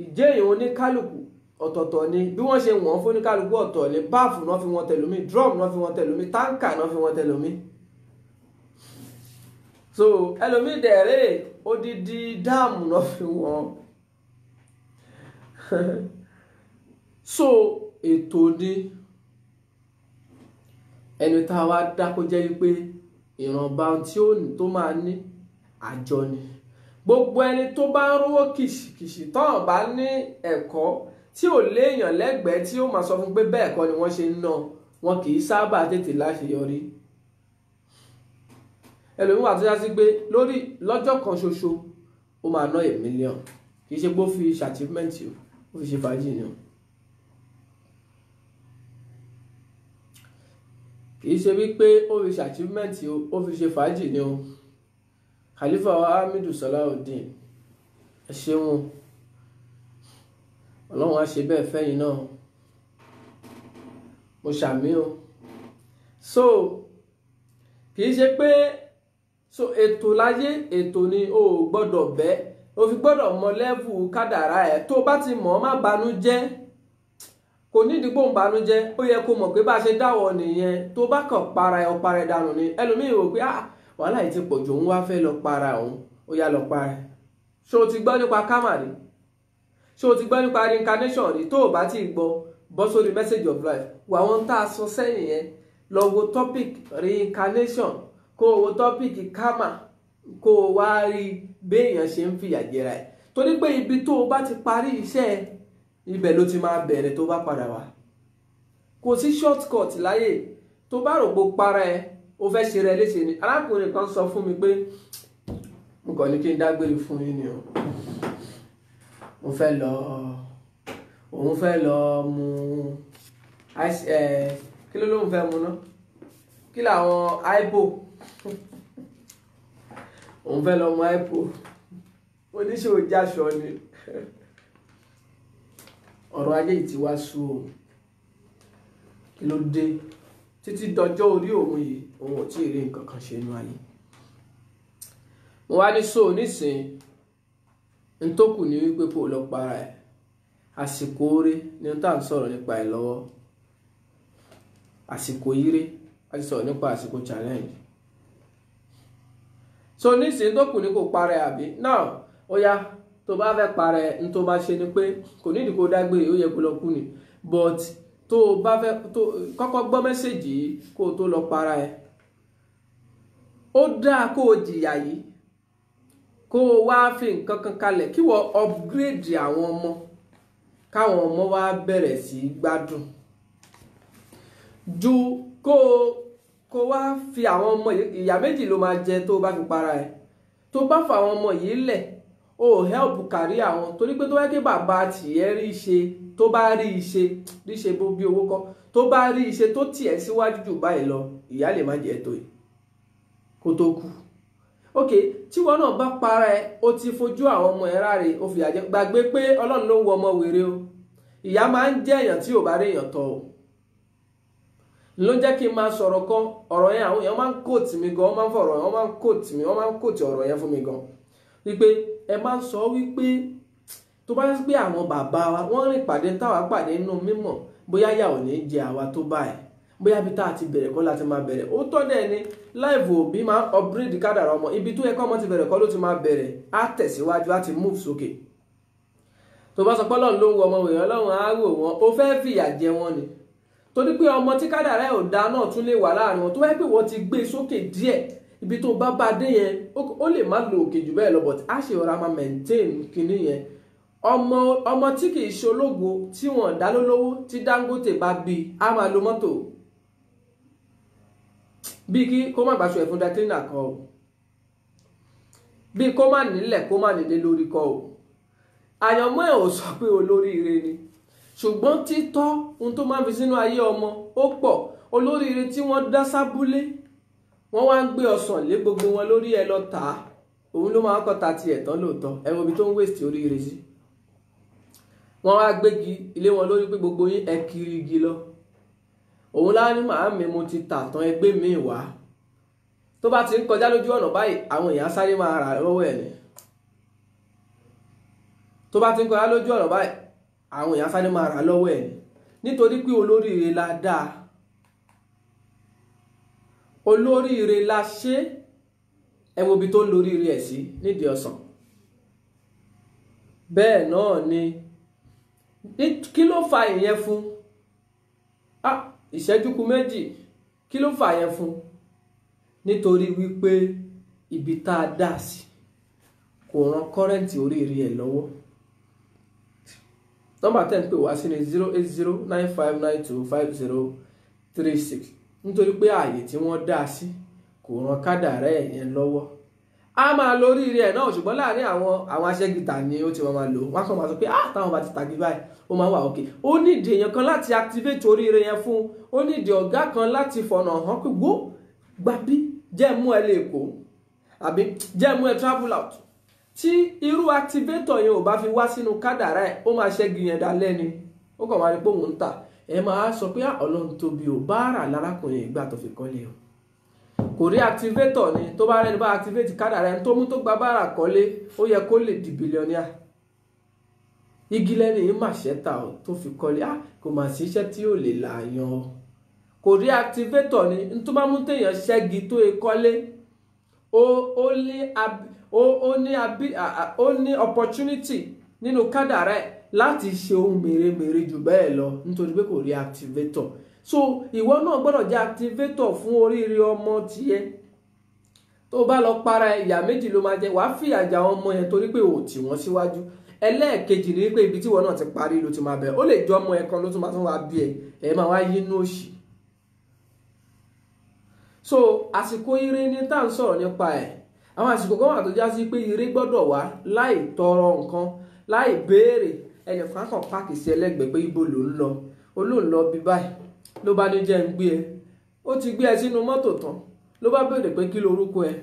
ìjẹ́ èèyàn oníkálùkù ọ̀tọ̀ọ̀tọ̀ ni, bí wọ́n ṣe wọ̀n fún oníkálùkù ọ̀tọ̀ ni, báàfù náà fi wọ́n tẹ̀lómi, drum náà fi wọ́n tẹ̀lómi, táǹkà náà fi wọ́n tẹ̀lómi. so ẹlòmí dẹ̀rẹ́ odidi dáàmù náà fi wọ́n. so ètò ni ẹni tá a wá dá kó jẹ́ wípé ìrànba tí ó ní tó máa ní àjọ ni. gbogbo ẹni tó bá ń rówó kìṣìkìṣì tán bá ní ẹ̀kọ́ tí ò léèyàn lẹ́gbẹ̀ẹ́ tí ó máa sọ fún pé bẹ́ẹ̀ kọ́ ni wọ́n ṣe ń ná, wọn kì í sábà tètè láṣeyọrí. ẹlòmíì wà tó yá sí pé lórí lọ́jọ́ kan ṣoṣo ó máa ná $1 million, kì í ṣe pé ó fi ṣe achievement o, ó fi ṣe fàájì ni o. kì í ṣe wípé ó fi ṣe achievement o, ó fi ṣe fàájì ni o. Khalifa wa Hamidu Salaudeen, ẹ ṣeun, ọlọ́run á ṣe bẹ́ẹ̀ fẹ́yìn náà, mo ṣàmì o. so kì í ṣe pé so ètò láyé ètò ni o ò gbọ́dọ̀ bẹ́, o fi gbọ́dọ̀ mọ lẹ́vù kádàrá ẹ̀. tó bá ti mọ̀ má banújẹ́, kò ní ìdígbò ń banújẹ́, ó yẹ kó mọ̀ pé bá ṣe dáwọ́ nìyẹn. tó bá kàn para ẹ̀ ọ̀para ẹ̀ dànù ni. ẹlòmíì rò pé wàhálà yìí ti pọ̀ jù, òun wá fẹ́ lọ para òun, ó yá lọ para ẹ̀. ṣé o ti gbọ́ nípa karma rí? ṣé o ti gbọ́ nípa reincarnation rí? tó o bá ti gbọ́, bọ́ sórí message of life, wà wọ́n tá a sọ sẹ́yìn yẹn, lọ wo topic reincarnation, kó o wo topic karma, kó o wá rí béèyàn ṣe ń fìyà jẹra ẹ̀. torí pé ibi tó o bá ti parí iṣẹ́, ibẹ̀ ló ti máa bẹ̀rẹ̀ tó bá padà wá. kò sí shortcut láyé. tó bá rò pé para ẹ o fẹ́ ṣe rẹ léṣe ni. arákùnrin kan sọ fún mi pé mo kàn ní kí n dágbére fún yín ni o, òun fẹ́ lọ mu kí ló lóun fẹ́ mu ná, kí làwọn ipo òun fẹ́ lọ mu ipo, oníṣòwò jáṣọ ni. ọ̀rọ̀ ayé yìí ti wá sú o, kí ló dé títí dọjọ́ orí òun yìí òun ò tí ì rí nǹkan kan ṣe inú ayé. mo wá ní so nísìn n tó kù ní wípé kó lọ para ẹ̀. àsìkò oore ni tá à ń sọ̀rọ̀ nípa ẹ̀ lọ́wọ́, àsìkò ire a ti sọ̀rọ̀ nípa àsìkò challenge. so nísìn tó kù ní kó para ẹ̀ àbí náà ó yá. tó bá fẹ́ para ẹ̀ n tó bá ṣe ni pé kò nídìí kó dágbére, ó yẹ kó lọ kú ni, but tó o bá fẹ́ kọ́kọ́ gbọ́ mẹ́sẹ̀jì yìí kó o tó lọ para ẹ̀. ó dáa kó o jìyà yìí, kó o wá fi nǹkan kan kalẹ̀, kí wọ́n upgrade àwọn ọmọ, káwọn ọmọ wá bẹ̀rẹ̀ sí gbádùn, ju kó o wá fi àwọn ọmọ yìí, ìyà méjì ló máa jẹ tó o bá fi para ẹ̀. tó bá fa àwọn ọmọ yìí lẹ̀, o help kárí àwọn, torí pé tó wá ké bàbá tìyẹ́ rí ṣe, tó bá rí iṣe bó bí owó kọ́, tó bá rí iṣe tó tiẹ̀ síwájú jù báyìí lọ, ìyá lè má jẹ́ tó yìí kó tó kú. ok tí wọn náà bá para ẹ, o ti fojú àwọn ọmọ ẹ ráre, o fìyà jẹ. gbàgbé pé ọlọ́run ló ń wo ọmọ wèrè o, ìyá máa ń jẹ́ èèyàn tí ò bá rí èèyàn tọ́ o. ló jẹ́ kí n máa sọ̀rọ̀ kan ọ̀rọ̀ yẹn àwọn èèyàn máa ń kóòtì mi gan, wọ́n máa ń fọ̀rọ̀ wọ́n máa ń kóòtì mi, wọ́n máa ń kóòtì ọ̀rọ̀ yẹn fún mi gan wípé ẹ máa ń sọ wípé tó bá sí pé àwọn bàbá wa wọ́n rìn pàdé táwa pàdé nínú mímọ̀ bóyá yà ò ní jẹ àwa tó báyìí, bóyá bí tá a ti bẹ̀rẹ̀ kọ́ láti máa bẹ̀rẹ̀. Ó tọ́ dẹ̀ ni láìfò òbí máa ń upgrade kádàrá ọmọ, ibi tó yẹ kọ́ ọmọ ti bẹ̀rẹ̀ kọ́ ló ti máa bẹ̀rẹ̀, á tẹ̀síwájú á ti move sókè. Tó bá sọ pé Ọlọ́run ló ń wo ọmọ wèèyàn, Ọlọ́run á wò wọ́n, ó fẹ́ fìyà jẹ wọ́n ni. Torí pé ọmọ tí kádàrá ẹ̀ ò dá náà tún lè wà láàrin wọn, tó wáyé pé wọ́n ti gbé sókè díẹ̀, ibi tó bá dé yẹn ó lè má lo òkè jù bẹ́ẹ̀ lọ, but á ṣe ọ̀rá máa maintain kinní yẹn. Ọmọ tí kì í ṣe ológo tí wọ́n dá lólówó tí Dangote bá bí á máa lo mọ́tò bí kí kó má gbàṣọ ẹ̀fún daclina kọ o, bí kó má nílẹ̀ kó má nílé lórí kọ o. Àyànmọ́ ẹ̀ ò sọ pé olóríire ni, ṣùgbọ́n títọ́ ohun tó máa fi sínú ayé ọmọ ó pọ̀. Olóríire tí wọ́n dá sábúlé, wọ́n wá ń gbé ọsàn lé gbogbo wọn lórí ẹ lọ tà á, òun ló máa ń kọ́ ta tiẹ̀ tán lóòótọ́. Ẹ wo ibi tó ń waste oríire sí. Wọ́n wá gbégi ilé wọn lórí pé gbogbo yín ẹ kiri igi lọ. Òun láwọn ní màámi mo ti tà tán ẹgbẹ́ mi wá. Tó bá ti ń kọjá lójú ọ̀nà báyìí àwọn èèyàn sáré máa rà lọ́wọ́ ẹ̀ ni. Tó bá ti ń kọjá lójú ọ̀nà báyìí àwọn èèyàn sáré máa rà lọ́wọ́ ẹ̀ ni. Nítorí pé olóríire la dáa, olóríire la ṣe. Ẹ wo ibi tó ń lóríire ẹ̀ sí nídìí ọsàn. Bẹ́ẹ̀ náà ni kí ló fa ìyẹn fún? Ìṣẹ́jú kù méjì, kí ló fa ìyẹn fún? Nítorí wípé ibi tá a dá sí kò ran kọ́rẹ́ǹtì oríire ẹ̀ lọ́wọ́. Nọ́mbà 10 pè wá sí ní 08095925036 nítorí pé ààyè tí wọ́n dá sí kò ran kádàrá ẹ̀ yẹn lọ́wọ́. A máa lo oríire ẹ̀ náà, ṣùgbọ́n láàrin àwọn aṣẹ́gìtà ni ó ti máa lò. Wọ́n kàn máa sọ pé táwọn bá ti tàgé báyìí ó máa wà òkè. Ó nídìí èèyàn kan láti activate oríire yẹn fún, ó nídìí ọ̀gá kan láti fọ̀nà hàn pé gbó gbàbí jẹ́ mú ẹ lè kó àbí jẹ́ mú ẹ travel out. Tí irú activator yẹn ò bá fi wá sínú kádàrá ẹ̀, ó máa ṣẹ́gi yẹn dalẹ́ ni. Ó kàn máa rí pé òun ń tà. Ẹ máa sọ pé Ọlọ́run tóbi ò bá rà lárákùnrin ìgbà tó fi kọ́lé o. Kò rí activator ni, tó bá rẹni bá activate kádàrá ẹni tó mú tó gba bára kọ́lé, ó yẹ kó lè di billionaire. Igi lẹ́ni yìí mà ṣẹ́ta ò tó fi kọ́lé, kò mà sí iṣẹ́ tí ò lè làyàn o. Kò rí activator ni, n tó bá mú téèyàn ṣẹ́gi tó e kọ́lé, ó ní opportunity nínú kádàrá ẹ̀ láti ṣe ohun mèremère jù bẹ́ẹ̀ lọ nítorí pé kò rí activator. So ìwọ náà gbọ́dọ̀ jẹ́ activator fún oríire ọmọ tiẹ̀. Tó bá lọ para ìyà méjì ló máa jẹ, wàá fìyà jẹ àwọn ọmọ yẹn torí pé ò tì wọ́n síwájú. Ẹlẹ́ẹ̀kejì ni pé ibi tí ìwọ náà ti parí ló ti máa bẹ̀rẹ̀. Ó lè jọ ọmọ ẹ̀ kan ló tún máa tún wá bí ẹ máa wá yínú òṣì. So àsìkò ire ni tá à ń sọ̀rọ̀ nípa ẹ̀. Àwọn àsìkò kan wà tó já sí pé ire gbọ́dọ̀ wá láì tọrọ nǹkan, láì béèrè. Ẹnìkan kan páàkì sí ẹlẹ́gbẹ̀ẹ́ pé ibo ló ń lọ, ó ló ń lọ bí báyìí, ló bá ní jẹ́ ń gbé ẹ. Ó ti gbé ẹ sínú mọ́tò tán, ló bá béèrè pé kí lorúkọ ẹ.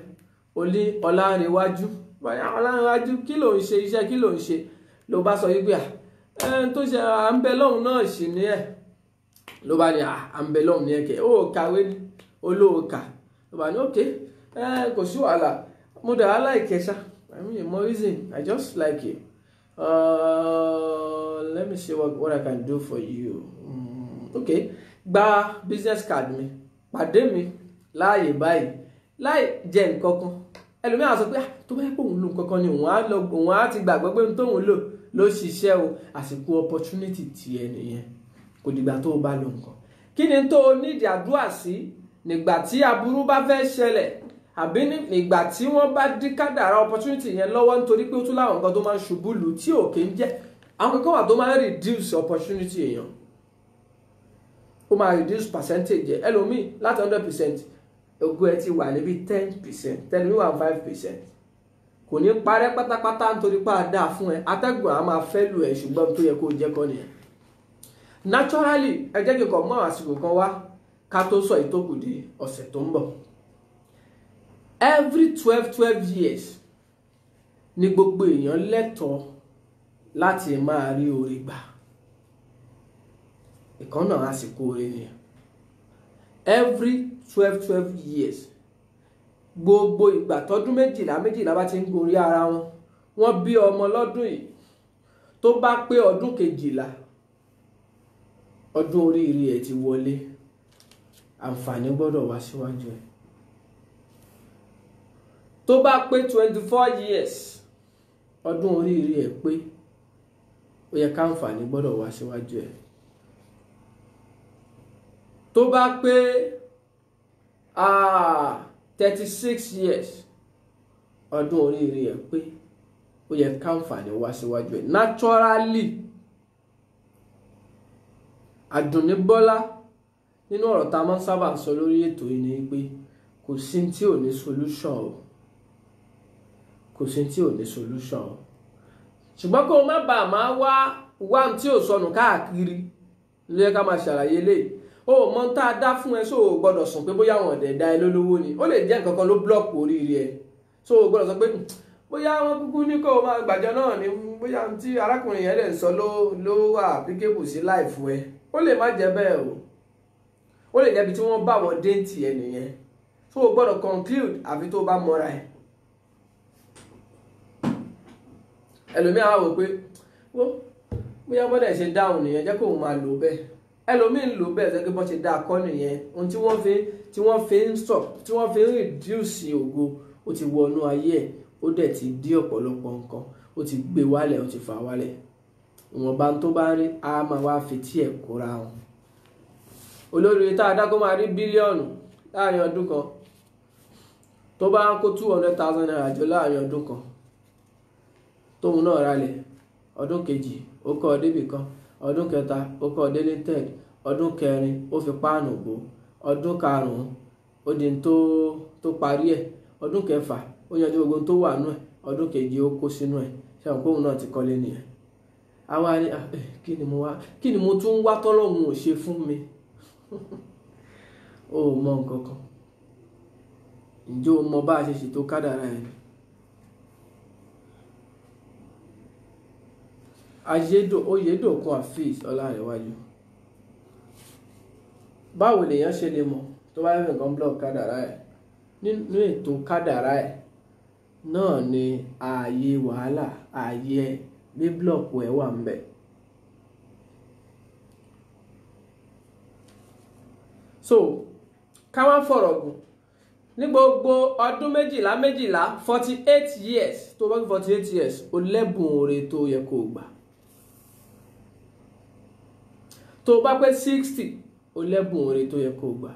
Ó ní Ọlárìnwájú. Ọlárìnwájú kí ló ń ṣe, iṣẹ́ kí ló ń ṣe? Ló bá sọ wípé tó ṣe à ń bẹ lọ́hùn náà sì ní ẹ̀. Ló bá ní à ń bẹ lọ́hùn ní ẹ̀kẹ́, ó kàwé ní olóòkà. Ló bá ní okay, kò sí wàhálà, mo dẹ̀ like ẹ ṣá. I mean more reason, I just like you. Let me see what I can do for you. Okay, gba business card mi, pàdé mi láàyè báyìí, láì jẹ nǹkan kan. Ẹlòmíràn sọ pé tó bá yẹ pé òun lò nǹkan kan ni òun á ti gbàgbọ́ pé tóun ló ṣiṣẹ́ o. Àsìkò opportunity ti ẹ nìyẹn, kò dìgbà tó o bá lò nǹkan. Kí ni tó o nídìí àdúrà sí nígbà tí aburú bá fẹ́ ṣẹlẹ̀ àbí nígbà tí wọ́n bá dí kádàrá opportunity yẹn lọ́wọ́ nítorí pé ó tún láwọn nǹkan tó máa ń ṣubú lù tí ò kí ń jẹ́. Àwọn kankan wà tó máa ń reduce opportunity èèyàn, ó máa reduce percentage ẹ̀. Ẹlòmíì láti 100% ògo ẹ ti wà níbi 10%, tẹnu wà 5%. Kò ní parẹ́ pátápátá nítorí pé a dáa fún ẹ. Atẹ́gùn á máa fẹ́ lù ẹ, ṣùgbọ́n tó yẹ kó jẹ́ kọ́ nìyẹn. Naturally ẹ jẹ́ kí n kọ̀ mọ́ àsìkò kan wá ká tó sọ ìtókù di ọ̀sẹ̀ tó ń bọ̀. Every 12 years ni gbogbo èèyàn lẹ́tọ̀ọ́ láti máa rí oore gbà. Ìkan náà àsìkò oore ni. every 12 years gbogbo ìgbà tọdún méjìlá bá ti ń gorí ara wọn, wọ́n bí ọmọ lọ́dún yìí tó bá pé ọdún 12 ọdún oríire ẹ̀ ti wọlé, àǹfààní gbọ́dọ̀ wá síwájú ẹ̀. Tó bá pé 24 years ọdún oríire ẹ̀ pé, ó yẹ káǹfààní gbọ́dọ̀ wá síwájú ẹ̀. Tó bá pé 36 years ọdún oríire ẹ̀ pé, ó yẹ káǹfààní wá síwájú ẹ̀. Naturally, Àdùnní Bọ́lá nínú ọ̀rọ̀ tá a máa ń sábà sọ lórí ètò yìí ni pé kò sí tí ò ní solution o, kò sí tí ò ní solution o. Ṣùgbọ́n kó o má bàa máa wá tí ò sọnù káàkiri ló yẹ ká máa ṣàlàyé lé. O mọ tá a dá fún ẹ, so o gbọ́dọ̀ sùn pé bóyá wọn ọ̀dẹ̀ dá ẹ lólówó ni. Ó lè jẹ́ nǹkan kan ló block oríire ẹ, so o gbọ́dọ̀ sọ pé bóyá wọn kúkú ní kó o máa gbàjọ náà ni, bóyá tí arákùnrin yẹn lè sọ ló wà applicable sí life ẹ. Ó lè má jẹ́ bẹ́ẹ̀ o, ó lè jẹ́ bí tí wọ́n bá wọ déǹtì ẹ nìyẹn, so o gbọ́dọ̀ conclude àfi tó bá mọ́ra ẹ̀. Ẹlòmíì á wò pé bóyá bọ́dẹ̀ ṣe dáhùn nìyẹn, jẹ́ kó o máa lò bẹ́ẹ̀. Ẹlòmíì ń lò bẹ́ẹ̀ sẹ́kẹ́ bọ́ ṣe dá akọ́ nìyẹn, ohun tí wọ́n fi ń stop, tí wọ́n fi ń reduce ògo, ó ti wọnú ayé ẹ̀, ó dẹ̀ ti dí ọ̀pọ̀lọpọ̀ nǹkan, ó ti gbé wálẹ̀, ó ti fà wálẹ̀. Ìwọ̀nba tó bá rí á máa wá fi tí ẹ̀ kóra wọn. Olórí tá a dá kó máa rí bílíọ̀nù láàrin ọdún kan, tó bá ń kó 200,000 naira jọ láàrin ọdún kan, tóun náà ralẹ̀, ọdún kejì ó kọ́ débì kan, ọdún kẹta ó kọ́ dé limited, ọdún kẹrin ó fi páànù bò, ọdún karùn-ún ó di tó parí ẹ̀, ọdún kẹfà ó yanjú gbogbo tó wà nú ẹ̀, ọdún keje ó kó sínú ẹ̀. Ṣé àwọn kóun náà ti kọ́lé nìyẹn? Àwa ni kí ni mo tún wá tọ́lọ́hun ò ṣe fún mi? O mọ nǹkan kan. Ǹjẹ́ o mọ bá a ṣe ṣètò kádàrá ẹ̀ ni? Oyèdòkun Afeez Ọlárẹ̀wájú. Báwo lèèyàn ṣe lè mọ̀ tó bá fẹ́ nǹkan block kádàrá ẹ̀? Nínú ètò kádàrá ẹ̀ náà ni ààyè wàhálà, ààyè bí block ẹ̀ wà ń bẹ̀. So ká wá fọ̀rọ̀ gùn, ní gbogbo ọdún méjìlá 48 years, tó bá 48 years o lẹ́bùn oore tó yẹ kó gbà. Tó bá pé 60 o lẹ́bùn oore tó yẹ kó gbà.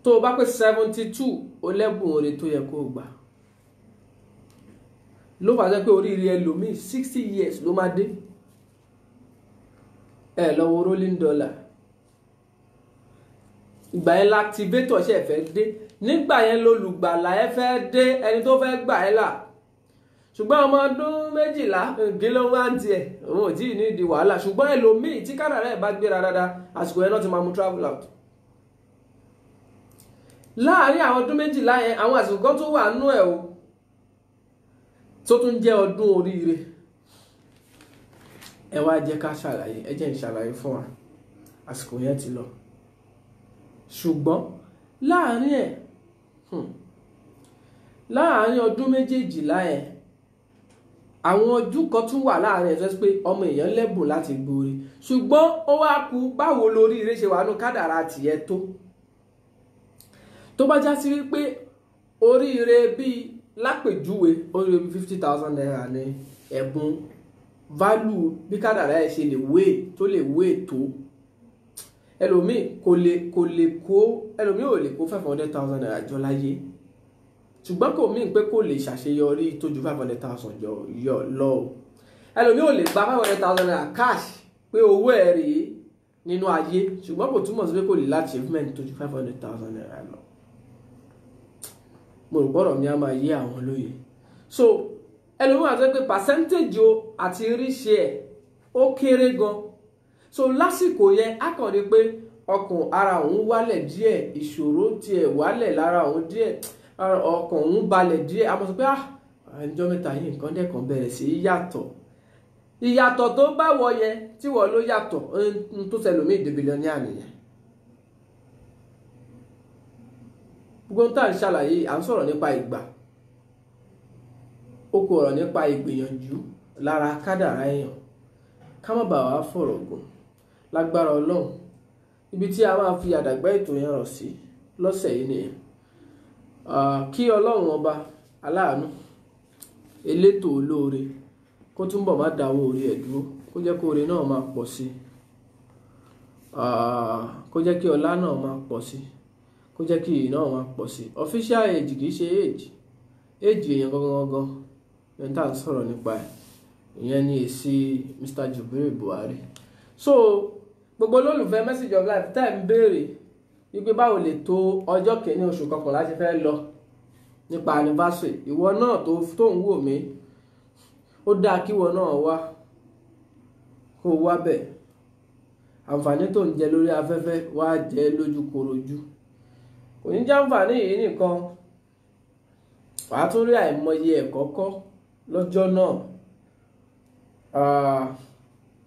Tó bá pé 72 o lẹ́bùn oore tó yẹ kó gbà. Ló fà jẹ́ pé oríire ẹlòmíì 60 years ló máa dé. Ẹ lọ wo rolling dollar. Ìgbà yẹn l'activator ṣe fẹ́ dé, nígbà yẹn lolùgbàlà ẹ fẹ́ dé, ẹni tó fẹ́ gbà ẹ́ là. Ṣùgbọ́n ọmọ ọdún 12 gíló wá ń tiẹ̀, òun ò tí ì ní ìdí wàhálà. Ṣùgbọ́n ẹlòmíì tí kádàrá ẹ̀ bá gbéra dáadáa, àsìkò yẹn náà ti máa mú travel out. Láàárín àwọn ọdún 12 yẹn, àwọn àsìkò kan tó wà nú ẹ̀ o, tó tún jẹ́ ọdún oríire. Ẹ wá jẹ́ ká ṣàlàyé, ẹ jẹ́ n ṣàlàyé fún wa, àsìkò yẹn ti lọ. Ṣùgbọ́n láàárín ọdún méjèèjìlá yẹn, àwọn ọdún kan tún wà láàárín ẹ̀ tó pé ọmọ èèyàn lẹ́bùn láti gbórí. Ṣùgbọ́n ó wá kù báwo lóríire ṣe wà nú kádàrá tìẹ tó. Tó bá já sí wípé oríire bíi lápèjúwe, oríire bíi 50,000 naira ní ẹ̀bùn value bí kádàrá ẹ̀ ṣe lè wé tó. Ẹlòmíì ẹlòmíì ò lè kó 500,000 naira jọ láyé. Ṣùgbọ́n kò mí pé kò lè ṣàṣeyọrí tó ju 500,000 yọ lọ. Ẹlòmíì ò lè gba 500,000 naira cash pé owó ẹ̀ rèé nínú ayé, ṣùgbọ́n kò túmọ̀ sí pé kò lè láti achievement tó ju 500,000 naira lọ. Mo rò gbọ́dọ̀ mi á máa yé àwọn lóye. So ẹlòmíì wà tó pé percentage o àti ríṣe ẹ̀ ó kéré gan. So lásìkò yẹn á kàn rí pé ọkàn ara òun wálẹ̀ díẹ̀, ìṣòro tiẹ̀ wálẹ̀ lára òun díẹ̀, ọkàn òun balẹ̀ díẹ̀. A mọ̀ sọ pé ẹjọ́ mẹ́ta yìí nǹkan dẹ́kan bẹ̀rẹ̀ sí yàtọ̀. Ìyàtọ̀ tó bá wọ yẹn tí wọ́n ló yàtọ̀ tó ṣẹlòmíì di billionaire nìyẹn. gbogbo tá à ń ṣàlàyé à ń sọ̀rọ̀ nípa ìgbà, ó kù ọ̀rọ̀ nípa ìgbìyànjú lára kádàrá èèyàn. Ká má bàa wá fọ̀rọ̀ gùn, lágbára Ọlọ́run ibi tí a máa fi àdàgbà ètò yẹn rọ̀ sí lọ́sẹ̀ yìí nìyẹn. Kí Ọlọ́run ọba aláàánú elétò olóore kó túnbọ̀ má dáwọ́ orí ẹ̀ dúró, kó jẹ́ kó oore náà máa pọ̀ sí, kó jẹ́ kí ọlá náà máa pọ̀ sí, kó jẹ́ kí iyì náà máa pọ̀ sí. Official age kì í ṣe age èèyàn gangan ẹni tá à ń sọ̀rọ̀ nípa ẹ̀, ìyẹn ni èsì Mr. Jubril Buhari. So gbogbo olólùfẹ́ Message of Life tá ẹ̀ ń béèrè wípé báwo lè tó ọjọ́ kìíní oṣù kọkànlá ti fẹ́ lọ nípa anniversary. Ìwọ náà tó ń wò mí, ó dáa kí ìwọ náà wá kó wá bẹ̀. Àǹfààní tó ń jẹ lórí afẹ́fẹ́ wá jẹ lójú korojú. Kò ní jẹ́ àǹfààní yìí nìkan, wàá tún rí àìmọye ẹ̀kọ́ kọ́ lọ́jọ́ náà.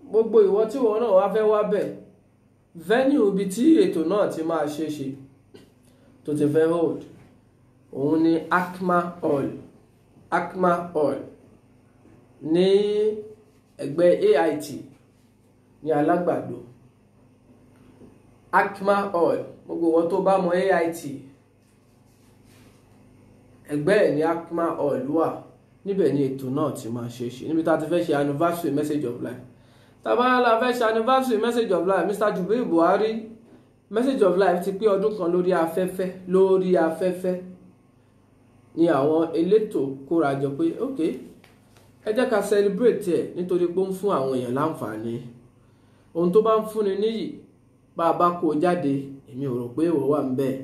Gbogbo ìwọ tí ìwọ náà wá fẹ́ wá bẹ̀, venue ibi tí ètò náà ti máa ṣe tó ti fẹ́ hold, òun ni Akma Hall ní ẹgbẹ́ AIT ní Alágbàdo. Akma Hall, gbogbo wọn tó bá mọ AIT, ẹgbẹ́ ẹ̀ ní Akma Hall wà. Níbẹ̀ ni ètò náà ti máa ṣe níbi tá a ti fẹ́ ṣe anniversary Message of Life. Tàbá la fẹ́ ṣe anniversary Message of Life, Mr. Jubril Buhari Message of Life ti pé ọdún kan lórí afẹ́fẹ́ ni àwọn elétò kórajọ pé ok, ẹ jẹ́ ká celebrate ẹ̀ nítorí pé ó ń fún àwọn èèyàn láǹfààní. Ohun tó bá ń fúnni níyì, bá a bá kó jáde, èmi ò rò pé èèwọ̀ wà ń bẹ̀.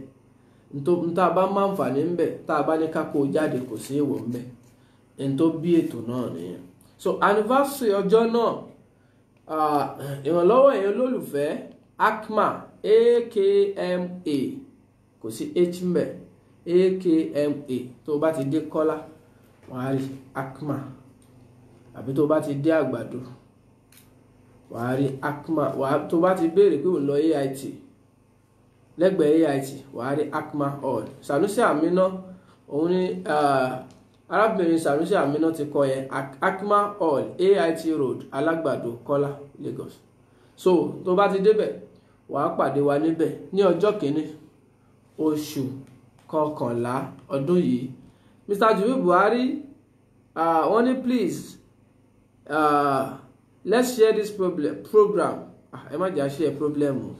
Tá a bá máa ń fàní ń bẹ̀, tá a bá ní ká kó jáde kò sí èèwọ̀ ń bẹ̀. Ẹni tó bí ètò náà nìyẹn. So anniversary ọjọ́ náà, ìrànlọ́wọ́ èèyàn olólùfẹ́ Akma AKMA, kò sí H ń bẹ̀, AKMA. tó bá ti dé Kọ́lá wàá rí Akma, àbí tó bá ti dé Àgbàdo wàá rí Akma. tó bá ti béèrè pé òun lọ AIT, lẹ́gbẹ̀ẹ́ AIT wàá rí Akma Hall. Sanusi Amina, òun ni arábìnrin Sanusi Amina ti kọ yẹn, Akma Hall, AIT Road, Alágbàdo, Kọ́lá, Lagos. So tó bá ti débẹ̀ wàá pàdé wa níbẹ̀ ní ọjọ́ kìíní oṣù kọkànlá ọdún yìí. Mr. Jubril Buhari wọ́n ní please let's share this program. Ẹ má jà share problem o.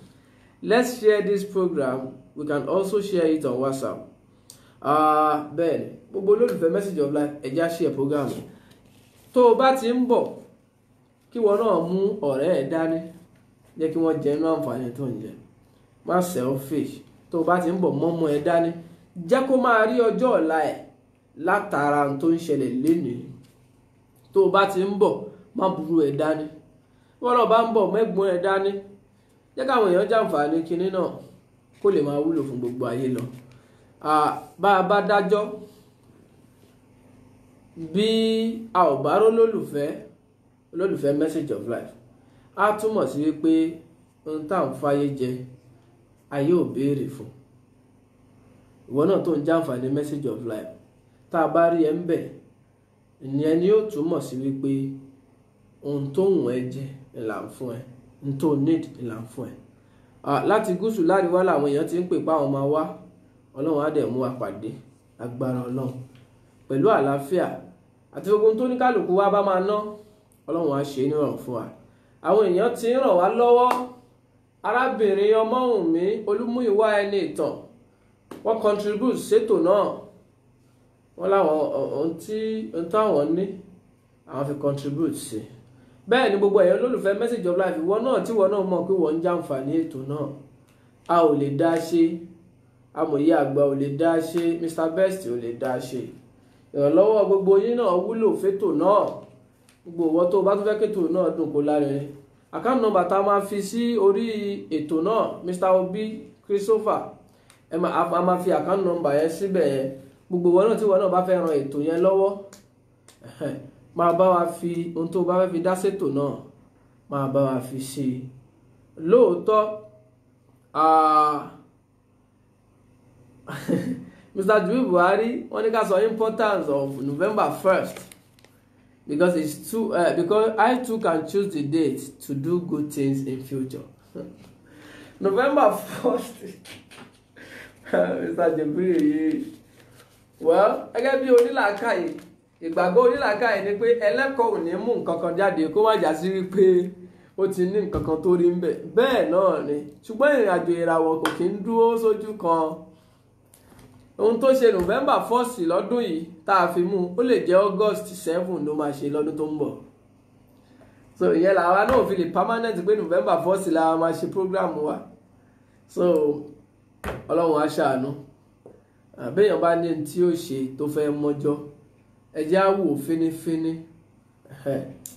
Let's share this program. We can also share it on WhatsApp. Bẹ́ẹ̀ni gbogbo olólùfẹ́ Message of Life ẹ̀já share program. Tó o bá ti ń bọ̀, kí wọ́n náà mú ọ̀rẹ́ ẹ̀ dání, jẹ́ kí wọ́n jẹ inú àǹfààní tó ń jẹ. Má selfish. Tó o bá ti ń bọ̀, mọ́mọ́ ẹ̀ dání, jẹ́ kó máa rí ọjọ́ ọ̀la ẹ̀ látara tó ń ṣẹlẹ̀ lénìí. Tó o bá ti ń bọ̀, má burú ẹ̀ dání. Wọ́n náà bá ń bọ̀, mẹ́gbọ́n ẹ̀ dání, jẹ́ káwọn èèyàn jàǹfààní kinní náà kó lè máa wúlò fún gbogbo ayé lọ. Bá a bá dájọ́, bí a ò bá olólùfẹ́ Message of Life, á túmọ̀ sí wípé ohun tá à ń fáyé jẹ ayé ò béèrè fún. Ìwọ náà tó ń jàǹfààní Message of Life, tá a bá rí ẹ ń bẹ̀, ìyẹn ni yóò túmọ̀ sí wípé ohun tó wùn ẹ́ jẹ là ń fún ẹ, ohun tó need là ń fún ẹ. Láti gúúsù láríwá làwọn èèyàn ti ń pè pa àwọn máa wá. Ọlọ́run á dẹ̀ mú wa pàdé agbára Ọlọ́run pẹ̀lú àlàáfíà àti gbogbo tó ní kálukú wa bá máa ná. Ọlọ́run á ṣe nírọ̀rùn fún wa. Àwọn èèyàn ti ń ràn wá lọ́wọ́. Arábìnrin Ọmọ́wùnmí Olúmúyìwá ẹni ìtàn, wọ́n contribute sétò náà. Wọ́n láwọn ohun táwọn ní àwọn fi contribute sí. Bẹ́ẹ̀ ni gbogbo èèyàn olólùfẹ́ Message of Life, ìwọ náà tí ìwọ náà mọ̀ pé wọ́n ń jàǹfààní ètò náà, a ò lè dá ṣe. Amòye àgbà ò lè dá ṣe, Mr. Best ò lè dá ṣe. Ìrànlọ́wọ́ gbogbo yín náà wúlò fétò náà. Gbogbo ìwọ tó bá tún fẹ́ kétò náà dùn kó lárinrin, account number tá a máa fi sí orí ètò náà, Mr. Obi Christopher, a máa fi account number yẹn síbẹ̀ yẹn. Gbogbo ìwọ náà tí ìwọ náà bá fẹ́ ran ètò yẹn lọ́wọ́, máa bá wa fi ohun tó bá fẹ́ fi dá sétò náà, máa bá wa fi sí i. Lóòótọ́ Mr. Jubil Buhari wọ́n ní ká sọ importance of November 1st because it's too because I too can choose the date to do good things in future. November 1st. Mr. Jubil yìí. Well, gẹ́gẹ́ bí onílàákàyè ìgbàgbọ́ onílàákàyè ni pé ẹlẹ́kọ̀ọ́ ò ní mú nǹkan kan jáde kó má jà sí wípé ó ti ní nǹkan kan tó rí ń bẹ̀. Bẹ́ẹ̀ náà ni ṣùgbọ́n ìrìn àjò ìràwọ̀ kò kí ń dúró sójú kan. Ohun tó ṣe November 1st lọ́dún yìí tá a fi mú ó lè jẹ́ August 7 ló máa ṣe lọ́dún tó ń bọ̀. So ìyẹn làwa náà fi lè permanent pé November 1st la máa ṣe program wa. So Ọlọ́run á ṣàánú. Àbẹ́yàn bá ní tí ó ṣe tó fẹ́ mọ́jọ́ ẹ jẹ́ á wò fínífíní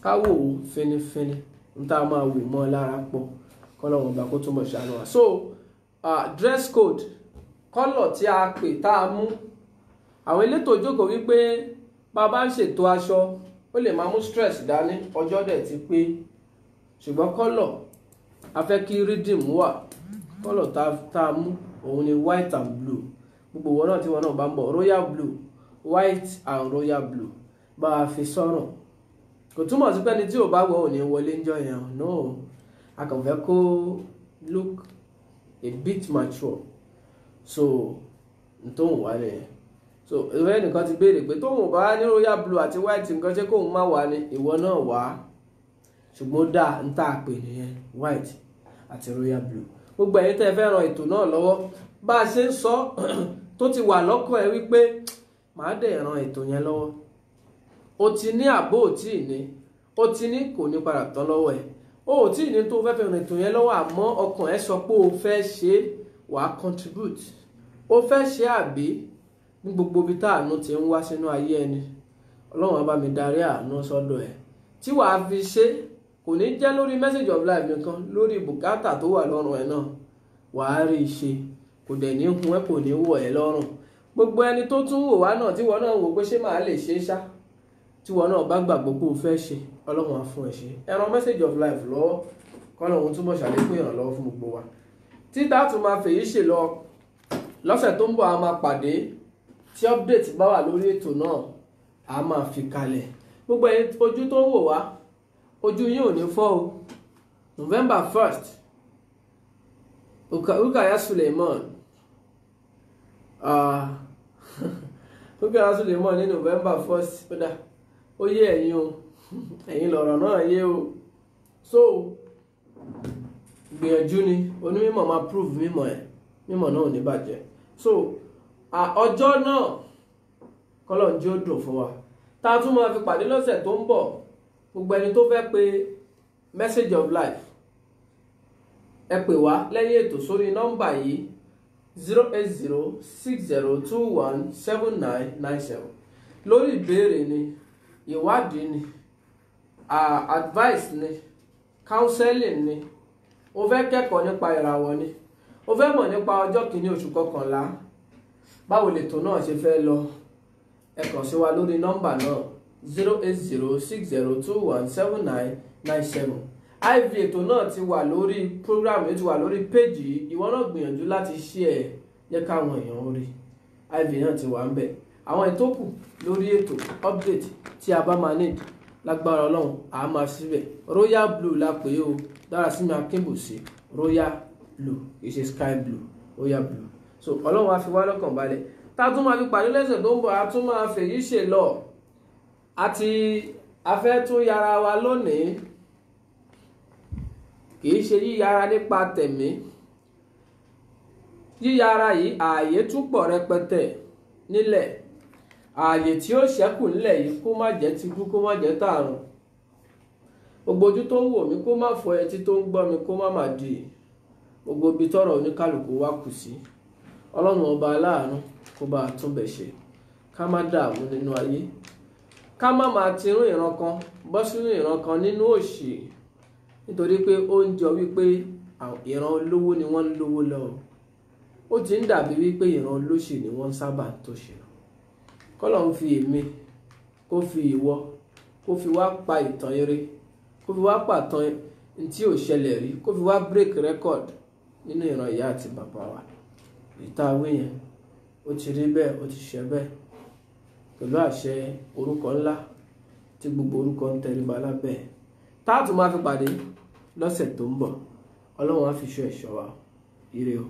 ká wò ó fínífíní n tá a máa wò mọ́ lára pọ̀ kọ́lọ́run bá kó tó mọ̀ ṣàánú wa. So dress code kọ́lọ̀ tí a pè tá a mú àwọn elétò ìjókòó wípé bàbá ń ṣètò aṣọ ó lè máa mú stress dání ọjọ́ dẹ̀ ti pé ṣùgbọ́n kọ́lọ̀ a fẹ́ kí rhythm wà kọ́lọ̀ tá a mú òun ni white and blue gbogbo wọn náà tí wọn náà bá ń bọ̀ royal blue white and royal blue bá a fi sọ̀rọ̀ kò túmọ̀ sí pé ẹni tí ò bá wọ̀ ò ní wọlé ńjọ́ yẹn no a kàn fẹ́ kó look a bit mature so tóun wà nìyẹn so ìwé nìkan ti béèrè pé tóun bá ní royal blue àti white nǹkan ṣe kóun má wà ní ìwọ náà wà ṣùgbọ́n dá ń tà pé nìyẹn white àti royal blue gbogbo ẹ̀yin tẹ́ fẹ́ ran ètò náà lọ́wọ́ bá a ṣe ń sọ tó ti wà lọ́kàn ẹ wípé màá dẹ̀ ran ètò yẹn lọ́wọ́ o ti ní àbó ò tí ì ní o ti ní kò ní padà tán lọ́wọ́ ẹ̀ o ò tí ì ní tó fẹ́ fi ran ètò yẹn lọ́wọ́ àmọ́ ọkàn ẹ sọ pé o fẹ́ ṣe wàá contribute o fẹ́ ṣe àbí ní gbogbo ibi tá àánú ti ń wá sínú ayé ẹni Ọlọ́run á bá mi darí àánú sọ́dọ̀ ẹ̀ tí wàá fi ṣe kò ní jẹ́ lórí message of life nìkan lórí bùkátà tó wà lọ́rùn ẹ̀ náà wàá rí i ṣe kò dẹ̀ ní hun ẹ́ kò ní wọ̀ ẹ́ lọ́rùn gbogbo ẹni tó tún wò wá náà tí wọ́n náà wò pé ṣé màá lè ṣe é ṣá tí wọ́n náà bá gbàgbọ́ pé o fẹ́ ṣe Ọlọ́run á fún ẹ ṣe ẹ ràn message of life lọ́wọ́ k'Ọlọ́run túbọ̀ ṣàlékún ìrànlọ́wọ́ fún gbogbo wa títà tún máa fèyí ṣe lọ lọ́sẹ̀ tó ń bọ̀ a máa pàdé tí update bá wà lórí ètò náà a máa fi kalẹ̀ gbogbo ẹni ojú tó ń wò wá ojú yín ò ní fọ́ o November 1st Rukaya Suleiman Rukaya Suleiman ní November 1st ó yé ẹ̀yin o ẹ̀yin lọ̀rọ̀ náà yé o so gbìyànjú ni onímọ̀ máa prove mímọ̀ ẹ̀ mímọ̀ náà ò ní bàjẹ́ so ọjọ́ náà kọ́lọ́n jí ó dùn fún wa tá a tún máa fi pàdé lọ́sẹ̀ tó ń bọ̀ gbogbo ẹni tó fẹ́ pe message of life ẹ pè wá lẹ́yìn ètò sórí nọ́mbà yìí 08060217997 lórí ìbéèrè ni ìwádìí ni advice ni counseling ni o fẹ́ kẹ́kọ̀ọ́ nípa ìràwọ̀ ni o fẹ́ mọ̀ nípa ọjọ́ kìíní oṣù kọkànlá báwo lètò náà ṣe fẹ́ lọ ẹ kàn sí wa lórí nọ́mbà náà 08060217997 iv ètò náà ti wà lórí program ti wà lórí péjì yìí ìwọ náà gbìyànjú láti share jẹ́ káwọn èèyàn rí iv náà ti wà ń bẹ̀ àwọn ìtókù lórí ètò update tí a bá máa need lágbára Ọlọ́run a máa síbẹ̀ royal blue la pè o Dárasími Akínbùsí royal blue ìṣe sky blue royal blue so Ọlọ́run á fi wá lọ́kàn balẹ̀ tá a tún máa fi pàdé lẹ́sẹ̀ tó ń bọ̀ a tún máa fèyí ṣe lọ àti afẹ́ tún yára wa lónìí kìí ṣe yíyára nípa tẹ̀mí yíyára yìí ààyè tún pọ̀ rẹpẹtẹ nílẹ̀ ààyè tí ó ṣẹ́kù nílẹ̀ yìí kó má jẹ́ ti kú kó má jẹ́ tààrùn gbogbo ojú tó ń wò mí kó má fọ etí tó ń gbọ́ mi kó má má di gbogbo ibi tọ́rọ̀ oníkálukú wá kù sí Ọlọ́run ọba aláàánú kó bá a túnbẹ̀ ṣe ká má dààmú nínú ayé ká má máa tirún ìran kan bọ́ sínú ìran kan nínú òṣì nítorí pé ó ń jọ wípé ìran olówó ni wọ́n ń lówó lọ ó ti ń dàbí wípé ìran olóṣì ni wọ́n sábà ń tòṣì lọ k'Ọlọ́run fi èmi kó fi ìwọ kó fi wá pa ìtàn eré kó fi wá pàtàn tí ò ṣẹlẹ̀ rí kó fi wá break record nínú ìran ìyá àti bàbá wa ìtawé yẹn ó ti rí bẹ́ẹ̀, ó ti ṣe bẹ́ẹ̀ pẹ̀lú àṣẹ orúkọ ńlá tí gbogbo orúkọ ń tẹríba lábẹ́ ẹ̀. Táàtù máa fi pàdé lọ́sẹ̀ tó ń bọ̀. Ọlọ́run á fi ṣọ́ ẹ̀ṣọ́ wa. Ire o.